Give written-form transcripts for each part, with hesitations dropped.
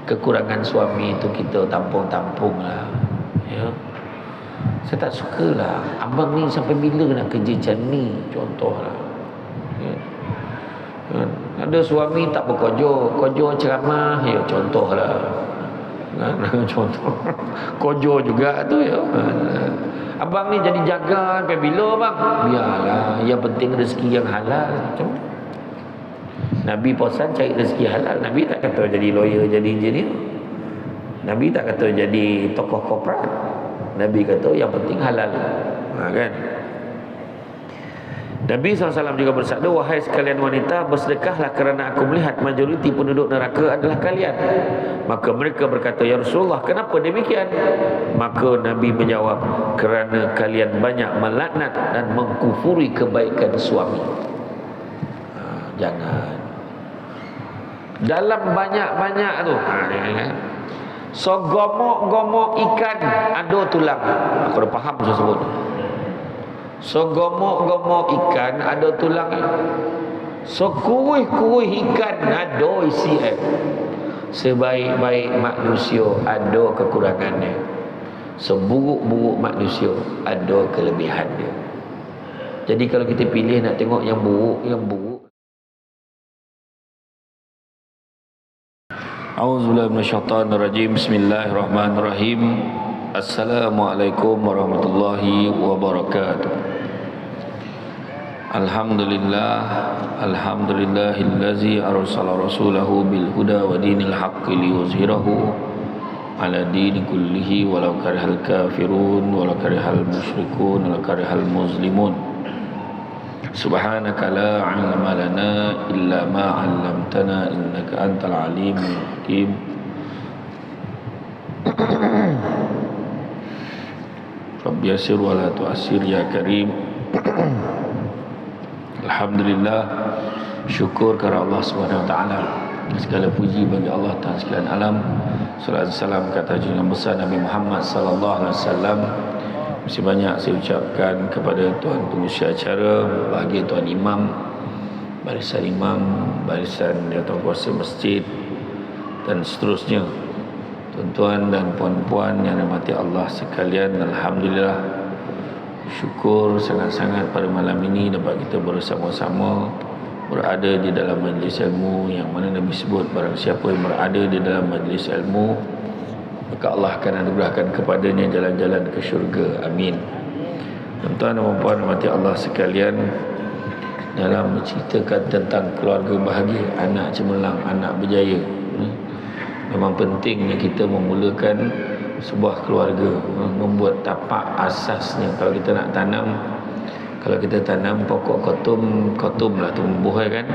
kekurangan suami itu kita tampung-tampung lah, ya. Saya tak sukalah abang ni sampai bila nak kerja macam ni, contohlah, ya. Ada suami tak kerja ceramah, ya, contohlah, contoh kojo juga tu, ya. Abang ni jadi jaga sampai bila bang? Biarlah, yang penting rezeki yang halal. Macam Nabi pesan cari rezeki halal. Nabi tak kata jadi lawyer, jadi engineer. Nabi tak kata jadi tokoh korporat. Nabi kata yang penting halal, kan? Nabi SAW juga bersabda, wahai sekalian wanita, bersedekahlah kerana aku melihat majoriti penduduk neraka adalah kalian. Maka mereka berkata, ya Rasulullah, kenapa demikian? Maka Nabi menjawab, kerana kalian banyak melaknat dan mengkufuri kebaikan suami. Jangan. Dalam banyak-banyak tu, so gomok-gomok ikan ada tulang. Aku dah faham saya sebut. So gomok-gomok ikan ada tulang. So kuih-kuih ikan ada isi air. Sebaik-baik manusia ada kekurangannya. Seburuk-buruk manusia ada kelebihannya. Jadi kalau kita pilih nak tengok yang buruk, yang buruk. A'udzubillahi minasyaitonirrajim. Bismillahirrahmanirrahim. Assalamualaikum warahmatullahi wabarakatuh. Alhamdulillahillazi arsala rasulahu bil huda wa dinil haqqi liyuzhirahu ala dini kullihi walau karihal kafirun walau karihal musyrikun walau karihal muslimun. Subhanaka la ilma lana illa ma 'allamtana innaka antal alimul hakim. Rabbi yassir wa la tu'assir ya karim. Alhamdulillah, syukur kepada Allah Subhanahu wa taala. Segala puji bagi Allah Ta'ala sekalian alam. Salawat salam kata junjungan besar Nabi Muhammad sallallahu alaihi wasallam. Masih banyak saya ucapkan kepada tuan pengurusi acara, bagi tuan imam, barisan tuan kuasa masjid dan seterusnya. Tuan-tuan dan puan-puan yang dirahmati Allah sekalian, alhamdulillah, syukur sangat-sangat pada malam ini dapat kita bersama-sama berada di dalam majlis ilmu yang mana Nabi sebut barang siapa yang berada di dalam majlis ilmu maka Allah akan anugerahkan kepadanya jalan-jalan ke syurga. Amin. Tuan-tuan dan puan-puan dirahmati Allah sekalian, dalam menceritakan tentang keluarga bahagia, anak cemerlang, anak berjaya, memang pentingnya kita memulakan sebuah keluarga, membuat tapak asasnya. Kalau kita nak tanam, kalau kita tanam pokok kotum lah tumbuh, kan.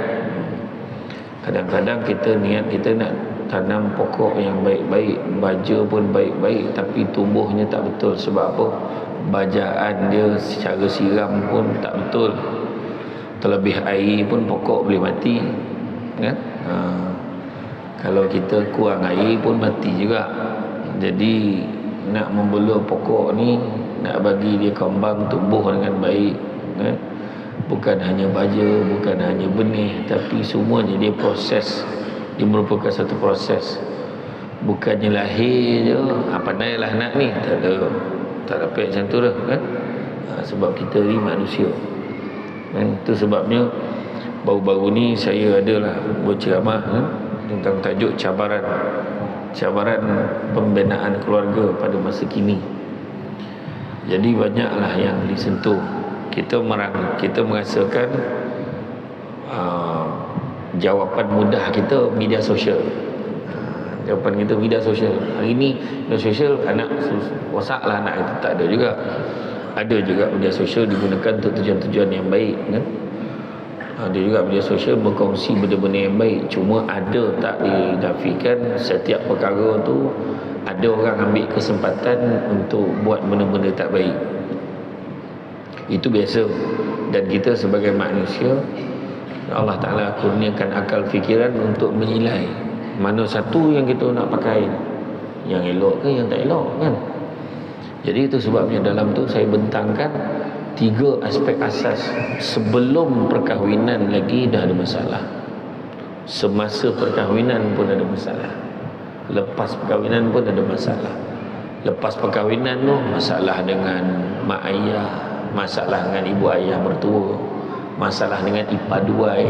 Kadang-kadang kita niat kita nak tanam pokok yang baik-baik, baja pun baik-baik, tapi tumbuhnya tak betul. Sebab apa? Bajaan dia secara siram pun tak betul. Terlebih air pun pokok boleh mati, kan. Kalau kita kurang air pun mati juga. Jadi nak membela pokok ni, nak bagi dia kembang tumbuh dengan baik, kan? Bukan hanya baja, bukan hanya benih, tapi semuanya dia proses. Dia merupakan satu proses. Bukannya lahir je, pandailah anak ni, tak dapat macam tu dah, kan. Sebab kita ni manusia, kan? Itu sebabnya baru-baru ni saya adalah berceramah, tentang tajuk cabaran pembinaan keluarga pada masa kini. Jadi banyaklah yang disentuh. Kita merasakan jawapan mudah kita media sosial. Jawapan kita media sosial. Hari ni media sosial, anak WhatsApp lah anak itu, tak ada juga. Ada juga media sosial digunakan untuk tujuan-tujuan yang baik, kan. Ada juga media sosial berkongsi benda-benda yang baik. Cuma ada tak dinafikan setiap perkara tu ada orang ambil kesempatan untuk buat benda-benda tak baik. Itu biasa. Dan kita sebagai manusia, Allah Ta'ala kurniakan akal fikiran untuk menilai mana satu yang kita nak pakai, yang elok ke yang tak elok, kan. Jadi itu sebabnya dalam tu saya bentangkan 3 aspek asas. Sebelum perkahwinan lagi dah ada masalah, semasa perkahwinan pun ada masalah. lepas perkahwinan pun ada masalah. Lepas perkahwinan tu masalah dengan mak ayah, masalah dengan ibu ayah mertua, masalah dengan ipaduai,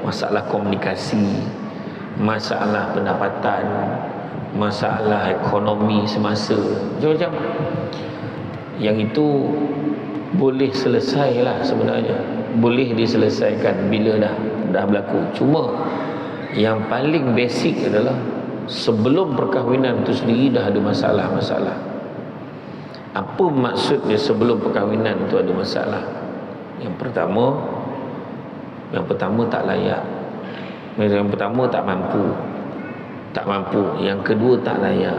masalah komunikasi, masalah pendapatan, masalah ekonomi semasa, macam-macam. Yang itu boleh selesailah sebenarnya, boleh diselesaikan bila dah berlaku. Cuma yang paling basic adalah sebelum perkahwinan tu sendiri dah ada masalah-masalah. Apa maksudnya sebelum perkahwinan tu ada masalah? Yang pertama tak layak. Yang pertama tak mampu. Yang kedua tak layak.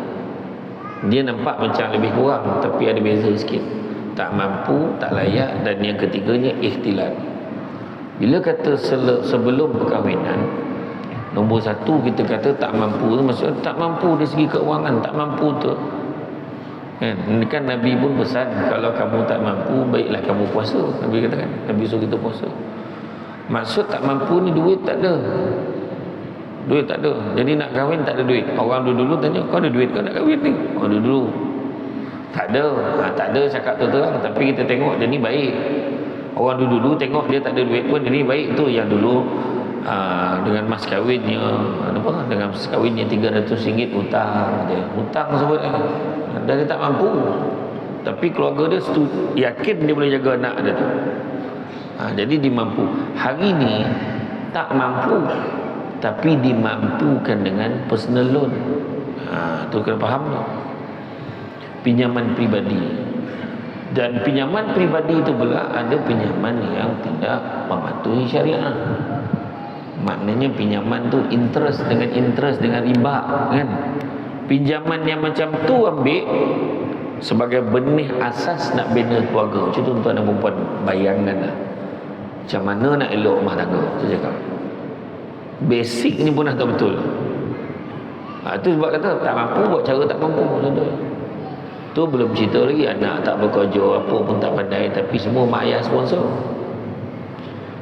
Dia nampak macam lebih kurang, tapi ada beza sikit. Tak mampu, tak layak, dan yang ketiganya ikhtilat. Bila kata sebelum perkahwinan, nombor satu kita kata tak mampu tu, maksudnya tak mampu dari segi keuangan, tak mampu tu kan Nabi pun pesan, kalau kamu tak mampu, baiklah kamu puasa. Nabi kata kan, Nabi suruh kita puasa. Maksud tak mampu ni duit tak ada. Jadi nak kahwin tak ada duit. Orang dulu tanya, kau ada duit kau nak kahwin ni? Dulu tak ada cakap terang, tapi kita tengok dia ni baik. Orang dulu tengok dia tak ada duit pun dia ni baik. Tu yang dulu dengan mas kahwinnya, dengan mas kahwinnya RM300 hutang sebut dan dia tak mampu, tapi keluarga dia yakin dia boleh jaga anak dia tu. Jadi dia mampu. Hari ni tak mampu, tapi dimampukan dengan personal loan. Tu kena faham tu. Pinjaman pribadi. Dan pinjaman pribadi itu pula ada pinjaman yang tidak mematuhi syariat. Maknanya pinjaman tu interest dengan riba kan. Pinjaman yang macam tu ambil sebagai benih asas nak bina keluarga. Macam tu tuan dan perempuan bayangkanlah. Macam mana nak elok rumah tangga. Saya cakap basic ni pun dah tak betul. Tu sebab kata tak mampu buat cara tak mampu. Tu belum cerita lagi anak tak bekerja, apa pun tak pandai, tapi semua mak ayah sponsor.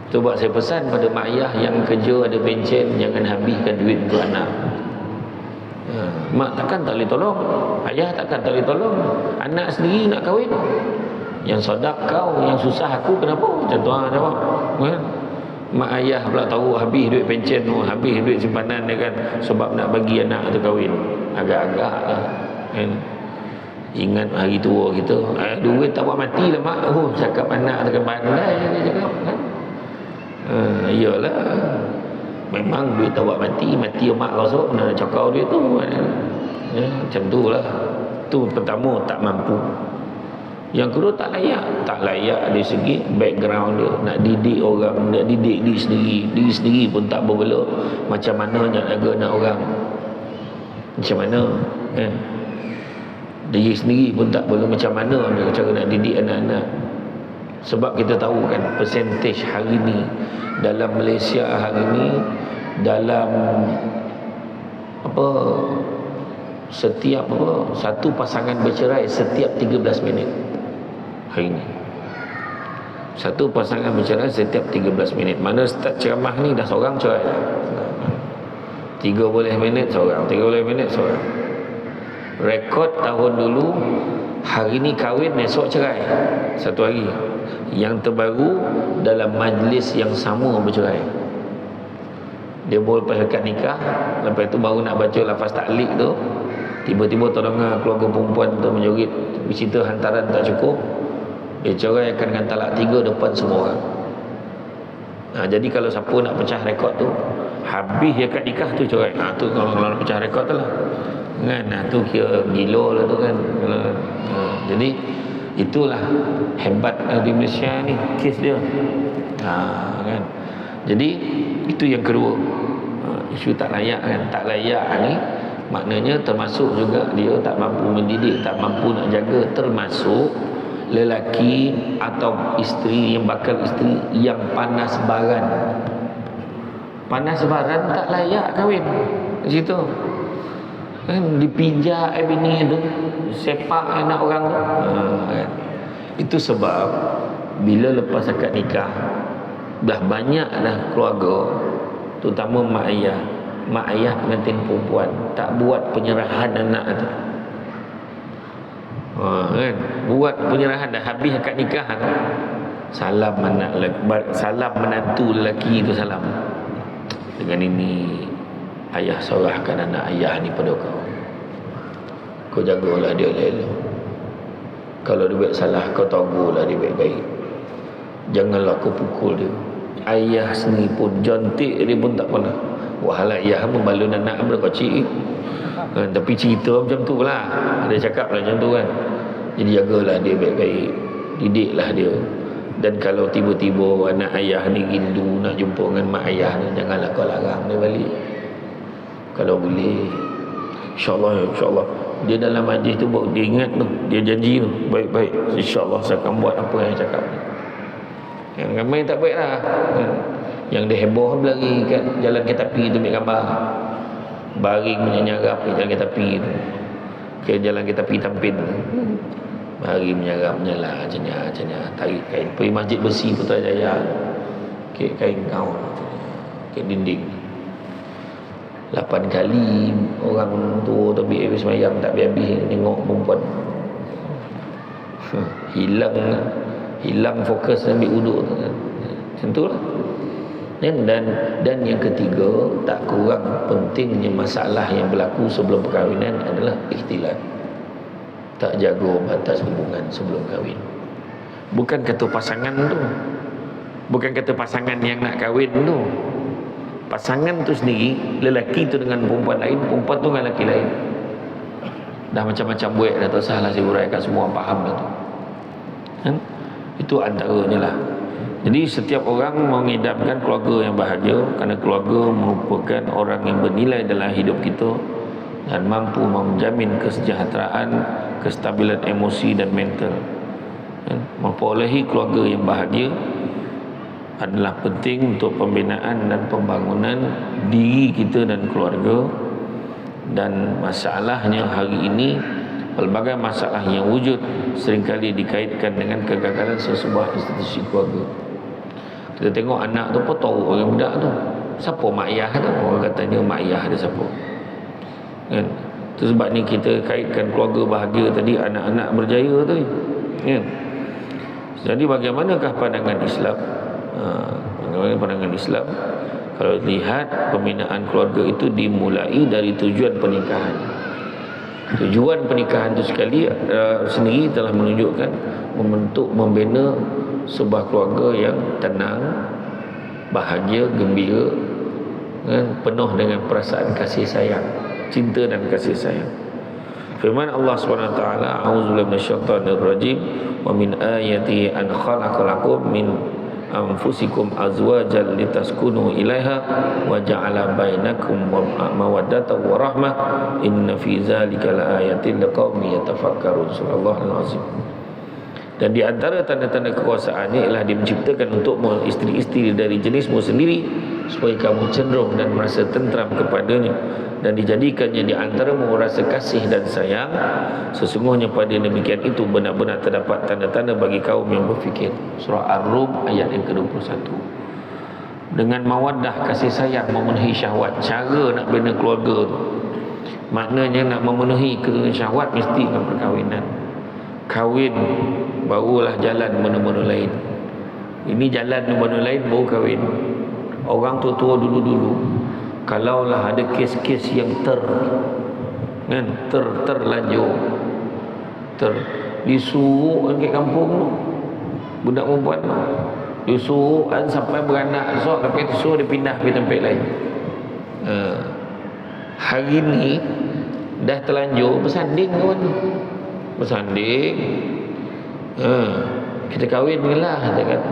Tu buat saya pesan pada mak ayah yang kerja ada pencen, jangan habiskan duit untuk anak. Mak takkan tak boleh tolong, ayah takkan tak boleh tolong, anak sendiri nak kahwin. Yang sodak kau, yang susah aku, kenapa? Macam tu jawab kan? Mak ayah pula tahu habis duit pencen, habis duit simpanan dia kan, sebab nak bagi anak tu kahwin. Agak-agak lah kan. Ingat hari tua kita, duit tak buat mati lah mak. Cakap anak takkan pandai dia cakap kan. Iyalah, memang duit tak buat mati mak kau mana nak cakap duit tu macam tu lah. Tu pertama, tak mampu. Yang kedua, tak layak dari segi background dia. Nak didik orang, nak didik diri sendiri pun tak berbela. Macam mana nak jaga anak orang, macam mana kan. Diri sendiri pun tak boleh, macam mana cara nak didik anak-anak. Sebab kita tahu kan percentage hari ni dalam Malaysia hari ni, dalam satu pasangan bercerai setiap 13 minit hari ni. Satu pasangan bercerai setiap 13 minit. Mana start ceramah ni dah seorang cerai dah. 30 minit seorang, 30 minit seorang. Rekod tahun dulu, hari ni kahwin, esok cerai satu hari. Yang terbaru dalam majlis yang sama bercerai. Dia baru lepas akad nikah, lepas tu baru nak baca lafaz taklik tu, tiba-tiba tolong keluarga perempuan tu menjoget, bercerita hantaran tak cukup, dia cerai akan dengan talak 3 depan semua orang. Jadi kalau siapa nak pecah rekod tu, habis akad nikah tu cerai. Tu kalau nak pecah rekod tu lah kan. Tu kira gila lah tu kan. Jadi itulah hebat di Malaysia ni kes dia kan. Jadi itu yang kedua, isu tak layak kan. Tak layak ni maknanya termasuk juga dia tak mampu mendidik, tak mampu nak jaga, termasuk lelaki atau isteri yang bakal isteri yang panas baran. Panas baran tak layak kahwin di situ kan. Dipijak bini tu, sepak anak orang tu kan. Itu sebab bila lepas akad nikah dah banyak dah keluarga, terutama mak ayah mak ayah pengantin perempuan tak buat penyerahan anak tu. Kan? Buat penyerahan dah habis akad nikah tu. Salam anak salam menantu lelaki tu salam. Dengan ini ayah serahkan anak ayah ni pada kau. Kau jagalah dia elok. Kalau dia buat salah kau tagurlah dia baik-baik. Janganlah kau pukul dia. Ayah sendiri pun jontik dia pun tak pernah. Wahala ayah membalun anak daripada kecil kan, tapi cerita macam tu lah, dia cakap lah macam tu kan. Jadi jagalah dia baik-baik, didiklah dia. Dan kalau tiba-tiba anak ayah ni rindu nak jumpa dengan mak ayah ni, janganlah kau larang dia balik. Kalau boleh, InsyaAllah dia dalam majlis tu dia ingat tu, dia janji tu, baik-baik InsyaAllah saya akan buat apa yang cakap ni. Yang ramai tak baik lah kan? Yang dia heboh berlari kat jalan kereta api tu ambil gambar, baring menyerap kat jalan kereta api tu, ke jalan kereta api Tampin, baring menyerap menyala macam ni, tarik kain pergi Masjid Besi Putrajaya, ke kain kaun ke dinding. 8 kali orang tua tu ambil habis semayang tak habis-habis tengok perempuan. hilang fokus ambil wuduk tu. Macam tu lah. Dan yang ketiga, tak kurang pentingnya masalah yang berlaku sebelum perkahwinan adalah ikhtilat. Tak jaga batas hubungan sebelum kahwin. Bukan kata pasangan tu, bukan kata pasangan yang nak kahwin tu. Pasangan tu sendiri, lelaki tu dengan perempuan lain, perempuan tu dengan lelaki lain. Dah macam-macam buat, dah tak salah saya uraikan, semua orang faham dah tu kan? Itu antaranya lah. Jadi setiap orang mengidamkan keluarga yang bahagia, kerana keluarga merupakan orang yang bernilai dalam hidup kita dan mampu menjamin kesejahteraan, kestabilan emosi dan mental kan? Memperolehi keluarga yang bahagia adalah penting untuk pembinaan dan pembangunan diri kita dan keluarga. Dan masalahnya hari ini, pelbagai masalah yang wujud seringkali dikaitkan dengan kegagalan sesebuah institusi keluarga. Kita tengok anak tu pun tahu orang budak tu siapa mak ayah tu, orang katanya mak ayah dia siapa kan. Itu sebab ni kita kaitkan keluarga bahagia tadi, anak-anak berjaya tu kan. Jadi bagaimanakah pandangan Islam? Bagaimana pandangan Islam? Kalau lihat pembinaan keluarga itu dimulai dari tujuan pernikahan. Tujuan pernikahan itu sendiri telah menunjukkan membentuk, membina sebuah keluarga yang tenang, bahagia, gembira kan? Penuh dengan perasaan kasih sayang, cinta dan kasih sayang. Firman Allah SWT, a'udzubillahi minasyaitonir rajim, wa min ayati an khalaqalakum min anfusikum azwajan litaskunu ilaiha wa ja'ala bainakum mawaddatan wa rahmah inna fi dzalika laayatin liqaumin yatafakkarun. Surah Al-Azim. Dan di antara tanda-tanda kekuasaannya ialah dia menciptakan untuk isteri-isteri dari jenismu sendiri supaya kamu cenderung dan merasa tentram kepadanya, dan dijadikannya di antaramu rasa kasih dan sayang. Sesungguhnya pada demikian itu benar-benar terdapat tanda-tanda bagi kaum yang berfikir. Surah Ar-Rum ayat yang ke-21. Dengan mawaddah, kasih sayang, memenuhi syahwat. Cara nak bina keluarga tu, maknanya nak memenuhi syahwat mesti dengan perkahwinan. Kahwin barulah jalan menu-menu lain. Ini jalan menu-menu lain baru kahwin. Orang tua-tua dulu-dulu, kalaulah ada kes-kes yang terlanjur disuruh ke kampung tu, budak perempuan tu disuruh sampai beranak, so lepas itu suruh dia pindah ke tempat lain. Hari ni dah terlanjur bersanding kawan, bersanding. Kita kahwin lah, kita kata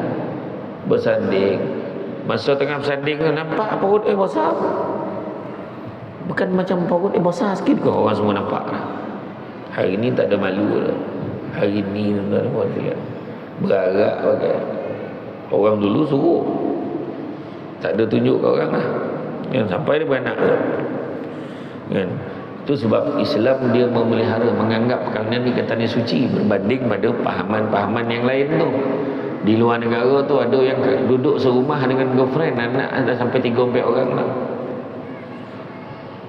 bersanding. Masa tengah bersanding tu nampak perut besar. Bukan macam perut besar sikit ke, orang semua nampak lah. Hari ni tak ada malu lah. Hari ni tuan-tuan lihat berarak pakai. Orang dulu suruh, tak ada tunjuk ke orang lah kan, sampai dia beranak kan. Itu sebab Islam dia memelihara, menganggap perkahwinan ni katanya suci berbanding pada pahaman-pahaman yang lain tu. Di luar negara tu ada yang duduk serumah dengan girlfriend, anak dah sampai 3-4 orang lah.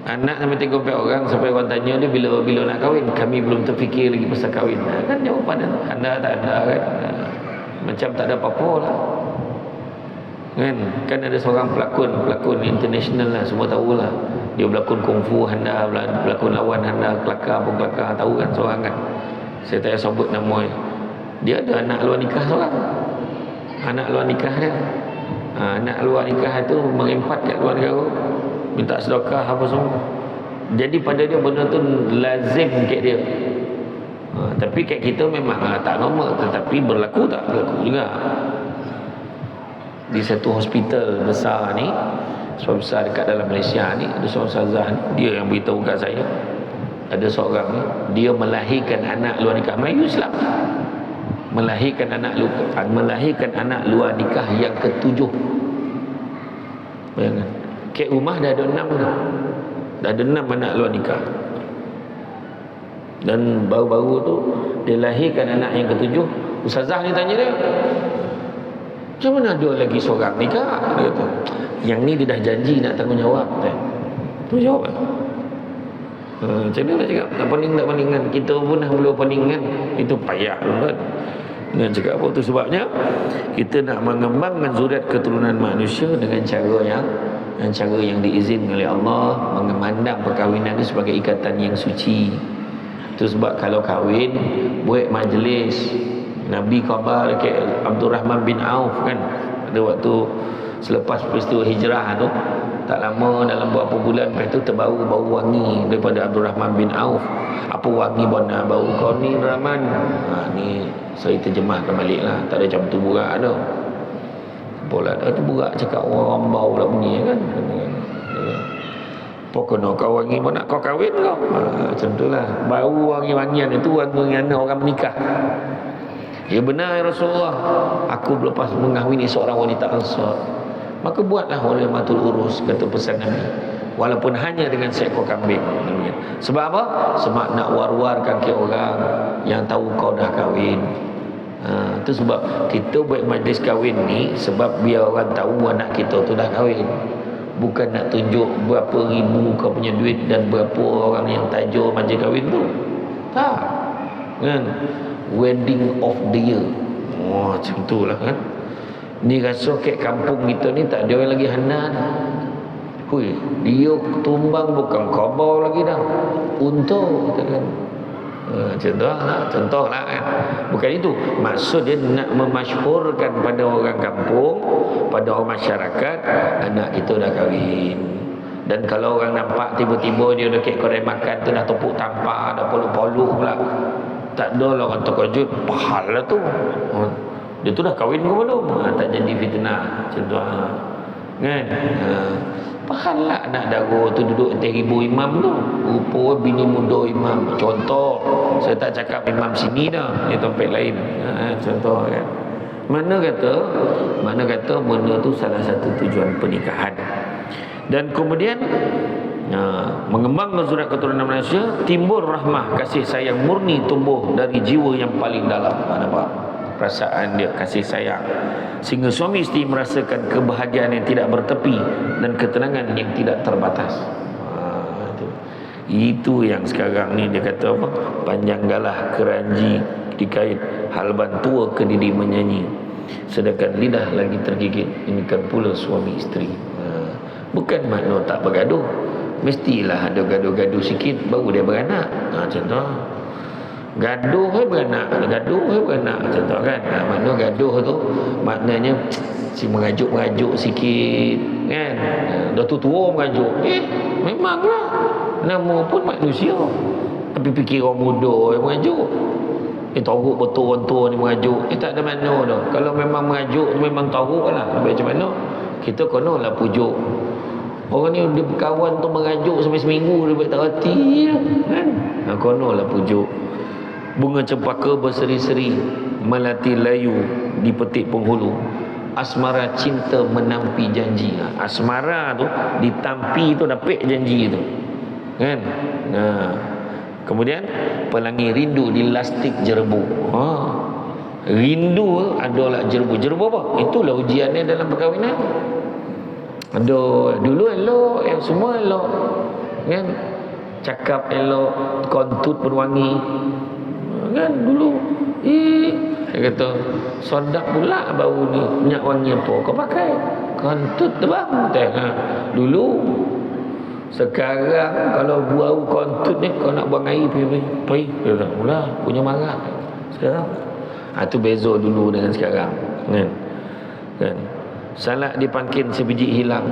Anak sampai 3-4 orang, sampai orang tanya dia bila nak kahwin. Kami belum terfikir lagi pasal kahwin. Kan jawapan dia, anda tak ada kan. Macam tak ada apa-apa lah. Kan ada seorang pelakon international lah, semua tahu lah. Dia berlakon kungfu handa, berlakon lawan handa, kelakar pun kelakar, tahu kan seorang kan. Saya tak payah sebut nama dia. Ada anak luar nikah seorang. Anak luar nikah dia. Anak luar nikah tu mengimpat kat luar negara, minta sedekah apa semua. Jadi pada dia benda tu lazim kat dia. Tapi kat kita memang tak normal, tetapi berlaku juga. Di satu hospital besar ni, hospital besar dekat dalam Malaysia ni, ada seorang ustazah ni, dia yang beritahu kat saya. Ada seorang ni, dia melahirkan anak luar nikah, Melayu Islam. Melahirkan anak luar nikah yang ke-7. Bayangkan. Kat rumah dah ada 6 dah. Dah ada 6 anak luar nikah. Dan baru-baru tu dia lahirkan anak yang ke-7. Ustazah ni tanya dia, macam mana ada lagi seorang nikah? Dia kata, yang ni dia dah janji nak tanggungjawab. Tu jawab. Macam mana nak cakap? Tak pening kan? Kita pun dah mula pening kan? Itu payah kan? Dengan cakap apa tu sebabnya kita nak mengembangkan zuriat keturunan manusia dengan cara yang diizinkan oleh Allah, memandang perkahwinan itu sebagai ikatan yang suci. Itu sebab kalau kahwin buat majlis, Nabi khabar ke Abdul Rahman bin Auf kan, pada waktu selepas peristiwa hijrah tu, tak lama dalam beberapa bulan lepas tu terbau bau wangi daripada Abdul Rahman bin Auf. Apa wangi bona bau kau ni Rahman? Ni saya terjemahkan balik lah, tak ada macam tu burak tu. Bola tu burak cakap orang bau lah bunyi kan. Pokoknya kau wangi mana kau kahwin kau. Macam tu lah. Bau wangi-wangian itu wangi-wangian orang menikah. Ya benar ya Rasulullah, aku lepas mengahwini seorang wanita Ansar, maka buatlah walimatul urus, kata pesan Nabi, walaupun hanya dengan seekor kambing. Sebab apa? Sebab nak war-warkan ke orang yang tahu kau dah kahwin. Itu sebab kita buat majlis kahwin ni, sebab biar orang tahu anak kita tu dah kahwin. Bukan nak tunjuk berapa ribu kau punya duit dan berapa orang yang tajuk majlis kahwin tu. Tak kan? Wedding of the year. Macam tu lah kan. Ni rasa kat kampung kita ni tak ada orang lagi hanan. Hui, dia tumbang bukan khabar lagi dah, untung kita kan. Contoh lah kan. Bukan itu maksud dia, nak memasyhurkan pada orang kampung, pada orang masyarakat, anak kita dah kahwin. Dan kalau orang nampak tiba-tiba dia dekat kedai makan tu dah tepuk tampar, dah poluk-poluk pula, tak ada lah orang terkejut, pahal lah tu. Dia tu dah kahwin ke belum? Tak jadi fitnah. Macam tu kan? Pahal lah anak dara tu duduk atas ribu imam tu. Rupa bini muda imam. Contoh, saya tak cakap imam sini dah, di tempat lain. Contoh kan. Mana kata benda tu salah satu tujuan pernikahan. Dan kemudian mengembangkan zuriat keturunan manusia, timbul rahmah, kasih sayang murni tumbuh dari jiwa yang paling dalam. Nampak perasaan dia, kasih sayang, sehingga suami isteri merasakan kebahagiaan yang tidak bertepi dan ketenangan yang tidak terbatas. Itu yang sekarang ni dia kata apa? Panjang galah keranji dikait, halban tua kedidi menyanyi, sedangkan lidah lagi tergigit, demikian pula suami isteri. Bukan makna tak bergaduh, mestilah ada gaduh-gaduh sikit baru dia beranak. Contoh gaduh beranak, contoh kan. Makna gaduh tu maknanya si merajuk sikit kan. Dah tua merajuk. Memanglah nama pun manusia, tapi fikir orang muda yang merajuk. Teruk betul orang tua ni merajuk. Tak ada makna dah. Kalau memang merajuk memang teruk lah. Macam mana kita konolah pujuk. Orang ni dia berkawan tu merajuk sampai seminggu dia buat tak reti kan. Konolah pujuk. Bunga cempaka berseri-seri, melati layu di petik penghulu. Asmara cinta menampi janji. Asmara tu ditampi tu dapat janji tu kan. Kemudian pelangi rindu di lastik jerebu. Rindu adalah jerebu. Jerebu apa? Itulah ujiannya dalam perkahwinan. Aduh, dulu elok, yang semua elok. kan, cakap elok, kontut berwangi, kan dulu. Dia kata, sodak pula bau ni, minyak wangi apa kau pakai? Kontut tu bang. Dulu. Sekarang kalau bau kontut ni, kau nak buang air pergi. Dia kata, mula punya marah. Sekarang itu beza dulu dengan sekarang, kan. Salak dipangkin sebiji hilang,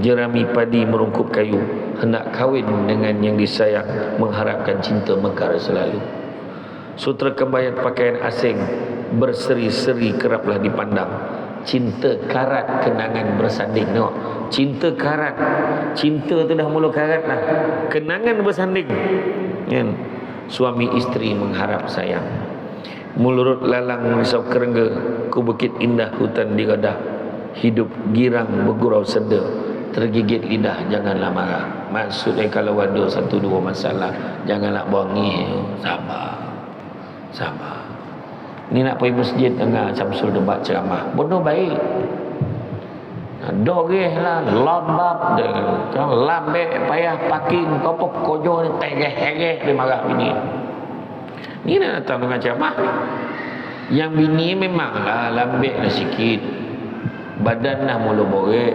jerami padi merungkup kayu, hendak kahwin dengan yang disayang, mengharapkan cinta mekar selalu. Sutra kembayat pakaian asing, berseri-seri keraplah dipandang, cinta karat kenangan bersanding. Tengok, cinta karat, cinta tu dah mula karat lah, kenangan bersanding, kan. Suami isteri mengharap sayang, mulurut lalang merisau kerengga, ku bukit indah hutan digadah, hidup girang bergurau senda, tergigit lidah janganlah marah. Maksudnya kalau ada satu dua masalah, janganlah bongi, sabar. Ni nak pergi masjid dengan Syamsul debat ceramah, bodoh baik. Dogeh lah, lambap dia. Kau lambek payah parking, kau pun kojo ni tegeh-tegeh dia marah bini. Ni nak datang dengan ceramah. Yang bini memanglah lambek dah sikit, badan dah mula borek,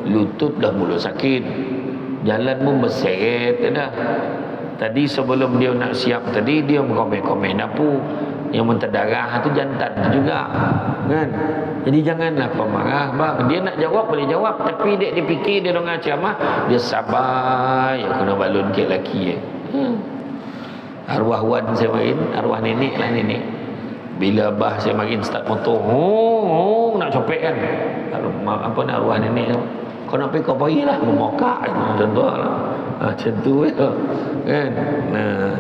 lutut dah mula sakit, jalan pun berseret dah. Tadi sebelum dia nak siap tadi, dia komen-komen dapur. Yang menterdarah tu jantan tu juga, kan. Jadi janganlah pemarah bang. Dia nak jawab boleh jawab, tapi dia fikir dia dengar ceramah, dia sabar ya, kena balun ke lelaki Arwah wan saya main, arwah nenek lah nenek. Bila abah saya main start motor, nak copek kan. Apa nak arwah nenek tu, kau nak pergi kau pergi lah, memokak contohlah. Macam tu kan.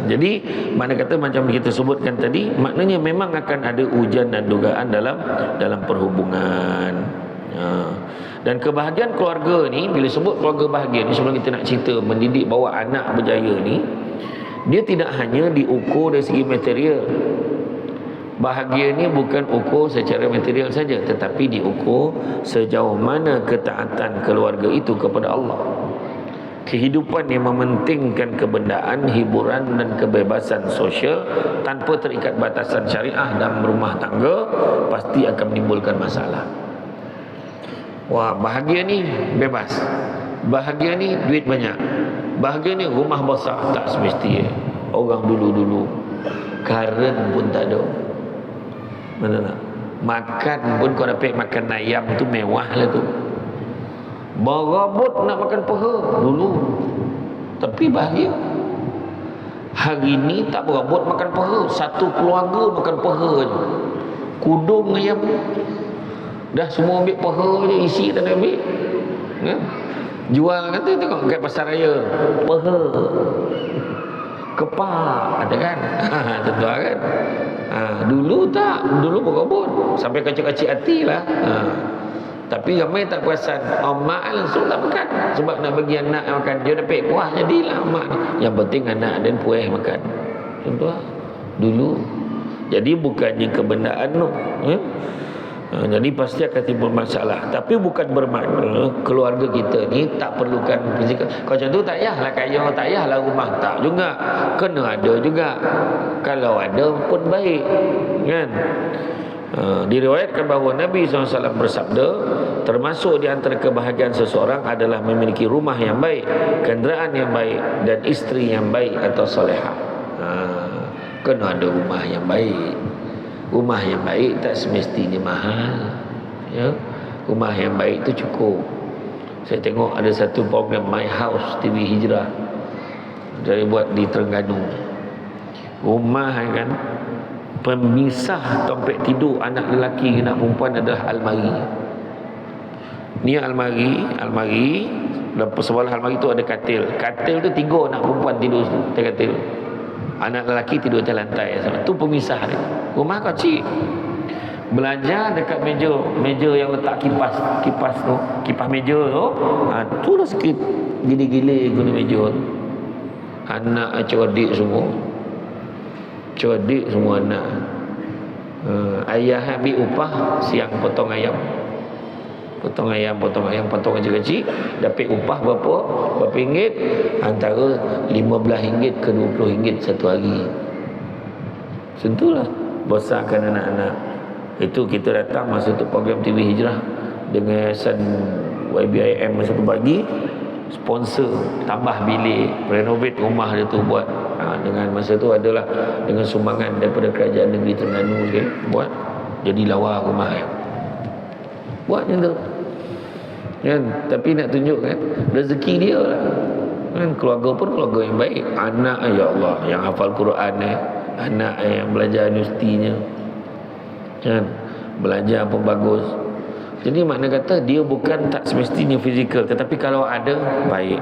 Jadi mana kata macam kita sebutkan tadi, maknanya memang akan ada ujian dan dugaan dalam perhubungan. Dan kebahagiaan keluarga ni, bila sebut keluarga bahagia ni, sebelum kita nak cerita mendidik bawa anak berjaya ni, dia tidak hanya diukur dari segi material. Bahagia ni bukan ukur secara material saja, tetapi diukur sejauh mana ketaatan keluarga itu kepada Allah. Kehidupan yang mementingkan kebendaan, hiburan dan kebebasan sosial tanpa terikat batasan syariah dalam rumah tangga pasti akan menimbulkan masalah. Wah, bahagia ni bebas, bahagia ni duit banyak, bahagia ni rumah besar. Tak semestinya. Orang dulu-dulu karen pun tak ada. Mana nak makan pun kau dapat makan ayam tu mewah lah tu. Berabot nak makan paha dulu, tapi bahagia. Hari ni tak berabot makan paha, satu keluarga makan paha je. Kudung ayam dah semua ambil paha je, isi tak nak ambil, kan? Jual kata tengok kat pasar raya, paha kepak ada kan. Tentu kan. Dulu tak, dulu berabot sampai kecil-kecil hati lah. Tapi ramai tak perasan. Mak langsung tak makan sebab nak bagi anak makan. Dia dapat puas jadilah mak ni. Yang penting anak dan puas makan. Contoh dulu. Jadi bukannya kebendaan tu. Jadi pasti akan timbul masalah. Tapi bukan bermakna keluarga kita ni tak perlukan fizikal. Kalau macam tu tak payahlah kaya, tak payahlah rumah, tak juga. Kena ada juga. Kalau ada pun baik, kan? Diriwayatkan bahawa Nabi SAW bersabda, termasuk di antara kebahagiaan seseorang adalah memiliki rumah yang baik, kenderaan yang baik, dan isteri yang baik atau solehah. Kena ada rumah yang baik. Rumah yang baik tak semestinya mahal, ya. Rumah yang baik itu cukup. Saya tengok ada satu program My House TV Hijrah, saya buat di Terengganu. Rumah kan, pemisah tempat tidur anak lelaki anak perempuan adalah almari. Ni almari dalam sebelah almari tu ada katil. Katil tu 3 anak perempuan tidur atas katil. Anak lelaki tidur atas lantai. Tu pemisah dia. Rumah kecil. Belajar dekat meja yang letak kipas tu, kipas meja tu. Tu lah sikit gila-gila guna meja tu. Anak cerdik semua. Cerdik semua anak. Ayah ambil upah, siang potong ayam. Potong ayam potong kecil-kecil, dapat upah berapa ringgit, antara RM15 ke RM20 satu hari. Sentuhlah besarkan anak-anak. Itu kita datang masa tu program TV Hijrah dengan Yayasan YBIM masa tu bagi sponsor tambah bilik, renovate rumah dia tu buat. Dengan masa tu adalah dengan sumbangan daripada kerajaan negeri Terengganu sekali buat jadi lawa rumah buat macam tu kan. Tapi nak tunjukkan rezeki dia lah kan. Keluarga pun keluarga yang baik, anak ya Allah yang hafal Quran anak yang belajar universitinya kan, belajar pun bagus. Jadi makna kata dia bukan tak semestinya fizikal, tetapi kalau ada baik.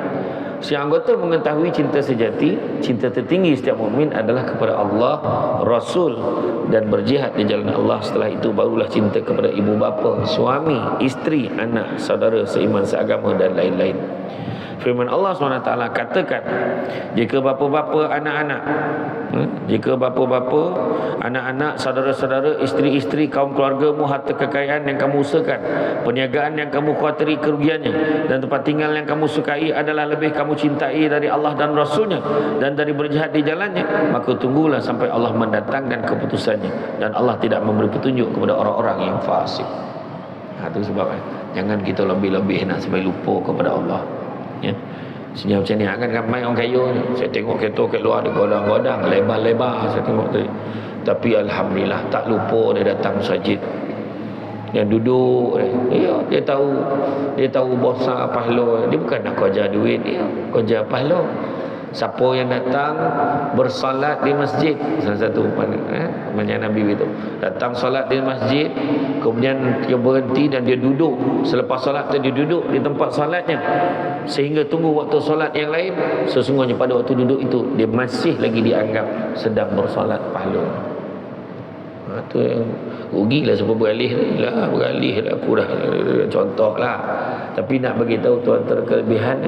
Si anggota mengetahui cinta sejati, cinta tertinggi setiap mukmin adalah kepada Allah, Rasul dan berjihad di jalan Allah. Setelah itu barulah cinta kepada ibu bapa, suami, isteri, anak, saudara seiman seagama dan lain-lain. Firman Allah SWT katakan, jika bapa-bapa anak-anak, anak-anak, saudara-saudara, isteri-isteri, kaum keluargamu, harta kekayaan yang kamu usahakan, perniagaan yang kamu khawatiri kerugiannya, dan tempat tinggal yang kamu sukai adalah lebih kamu cintai dari Allah dan Rasulnya dan dari berjihad di jalannya, maka tunggulah sampai Allah mendatangkan keputusannya, dan Allah tidak memberi petunjuk kepada orang-orang yang fasik. Itu sebab jangan kita lebih-lebih nak sampai lupa kepada Allah. Ya. Senyap macam ni kan ramai orang kaya ni. Saya tengok kereta kat luar ada godang-godang lebar-lebar saya tengok tadi. Tapi alhamdulillah tak lupa dia datang masjid. Dia duduk dia tahu bosa pahala. Dia bukan nak kerja duit, dia kerja pahala. Siapa yang datang bersolat di masjid, salah satu macam Nabi itu, datang solat di masjid, kemudian dia berhenti dan dia duduk. Selepas solat dia duduk di tempat solatnya sehingga tunggu waktu solat yang lain. Sesungguhnya pada waktu duduk itu dia masih lagi dianggap sedang bersolat pahala. Itu yang rugilah siapa beralih lah aku dah contoh lah. Tapi nak bagi tahu tuan terkelebihan,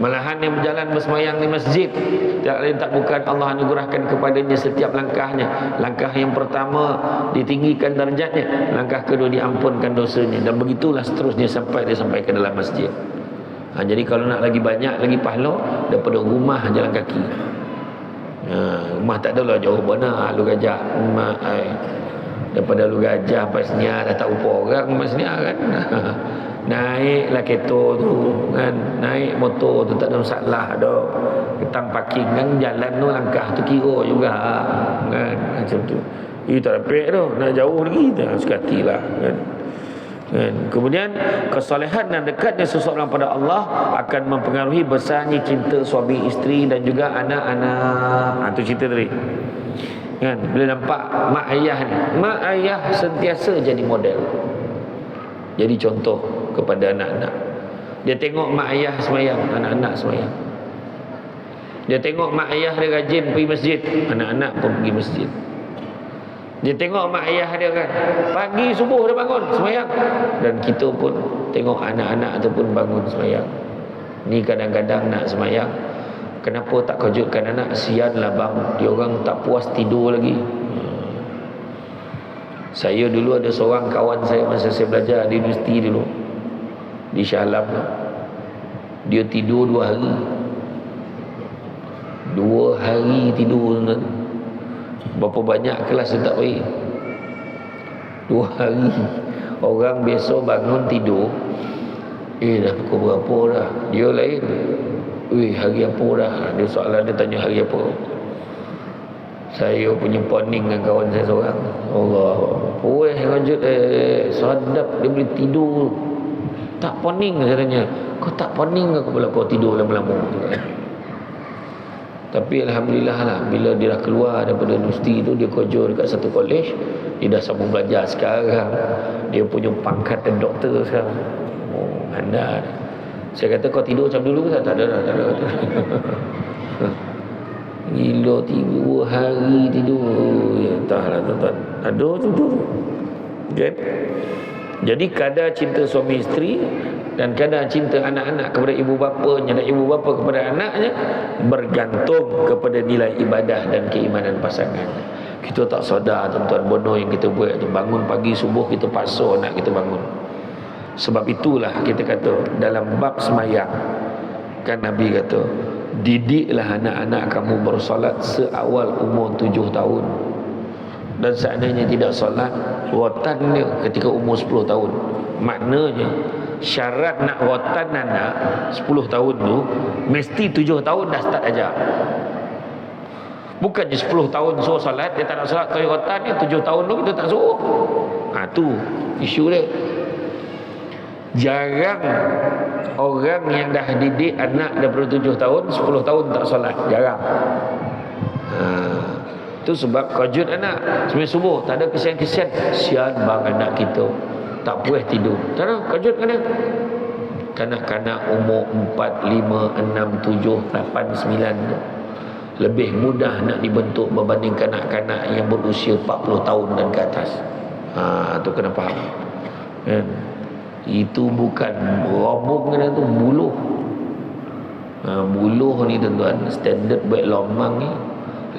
malahan yang berjalan bersemayang di masjid tak lain tak bukan Allah anugerahkan kepadanya setiap langkahnya. Langkah yang pertama ditinggikan darjatnya, langkah kedua diampunkan dosanya, dan begitulah seterusnya sampai dia sampai ke dalam masjid. Jadi kalau nak lagi banyak lagi pahala, daripada rumah jalan kaki. Rumah tak adalah jauh mana Lu Gajah daripada Lu Gajah Pasnia dah tak upah orang Pasnia kan. Naiklah kereta tu kan, naik motor tu tak ada masalah dah. Ketang parking kan, jalan tu langkah tu kira juga kan, macam tu. Tak dapat tu, nak jauh lagi tak sekatilah kan. Kemudian kesolehan dan dekatnya seseorang pada Allah akan mempengaruhi besarnya cinta suami isteri dan juga anak-anak. Itu cerita tadi kan, bila nampak mak ayah ni, mak ayah sentiasa jadi model, jadi contoh kepada anak-anak. Dia tengok mak ayah semayang, anak-anak semayang. Dia tengok mak ayah dia rajin pergi masjid, anak-anak pun pergi masjid. Dia tengok mak ayah dia kan, pagi subuh dia bangun semayang, dan kita pun tengok anak-anak tu pun bangun semayang. Ni kadang-kadang nak semayang, kenapa tak kejutkan anak? Sianlah bang, dia orang tak puas tidur lagi. Saya dulu ada seorang kawan saya masa saya belajar di universiti dulu di Shah Alam, dia tidur 2 hari. 2 hari tidur. Berapa banyak kelas dia tak baik. 2 hari. Orang biasa bangun tidur, dah pukul berapa dah, dia lain, hari apa dah, dia soalan dia tanya hari apa. Saya punya poning dengan kawan saya seorang, Allah lanjut sadap dia boleh tidur tak poning. Saya tanya, kau tak poning ke kepala kau tidur lama-lama? Tapi alhamdulillah lah, bila dia dah keluar daripada universiti tu, dia kerja dekat satu kolej, dia dah sambung belajar sekarang, dia punya pangkat doktor sekarang. Anda, saya kata kau tidur macam dulu ke? Tak ada. Gila, 3 hari tidur. Ya entahlah tuan-tuan, aduh tidur kan. Jadi kadar cinta suami isteri dan kadar cinta anak-anak kepada ibu bapanya dan ibu bapa kepada anaknya bergantung kepada nilai ibadah dan keimanan pasangan. Kita tak sadar tuan-tuan, bodoh yang kita buat tu. Bangun pagi subuh kita paksa anak kita bangun. Sebab itulah kita kata dalam bab sembahyang kan Nabi kata, didiklah anak-anak kamu bersolat seawal umur 7 tahun. Dan seandainya tidak solat, rotan dia ketika umur 10 tahun. Maknanya syarat nak rotan anak 10 tahun tu mesti 7 tahun dah start ajar. Bukannya 10 tahun suruh solat, dia tak nak solat, kau rotan dia 7 tahun tu kita tak suruh. Tu isu dia. Jarang orang yang dah didik anak daripada 7 tahun 10 tahun tak solat, jarang. Itu sebab kajut anak sembahyang subuh tak ada kesian-kesian, sian bang anak kita tak puas tidur, tak ada kajut kan dia. Kanak-kanak umur 4, 5, 6, 7, 8, 9 tu lebih mudah nak dibentuk berbanding kanak-kanak yang berusia 40 tahun dan ke atas. Tu kena faham kan? Itu bukan robong kan, tu buluh. Buluh ni tuan-tuan, standard buat lomang ni,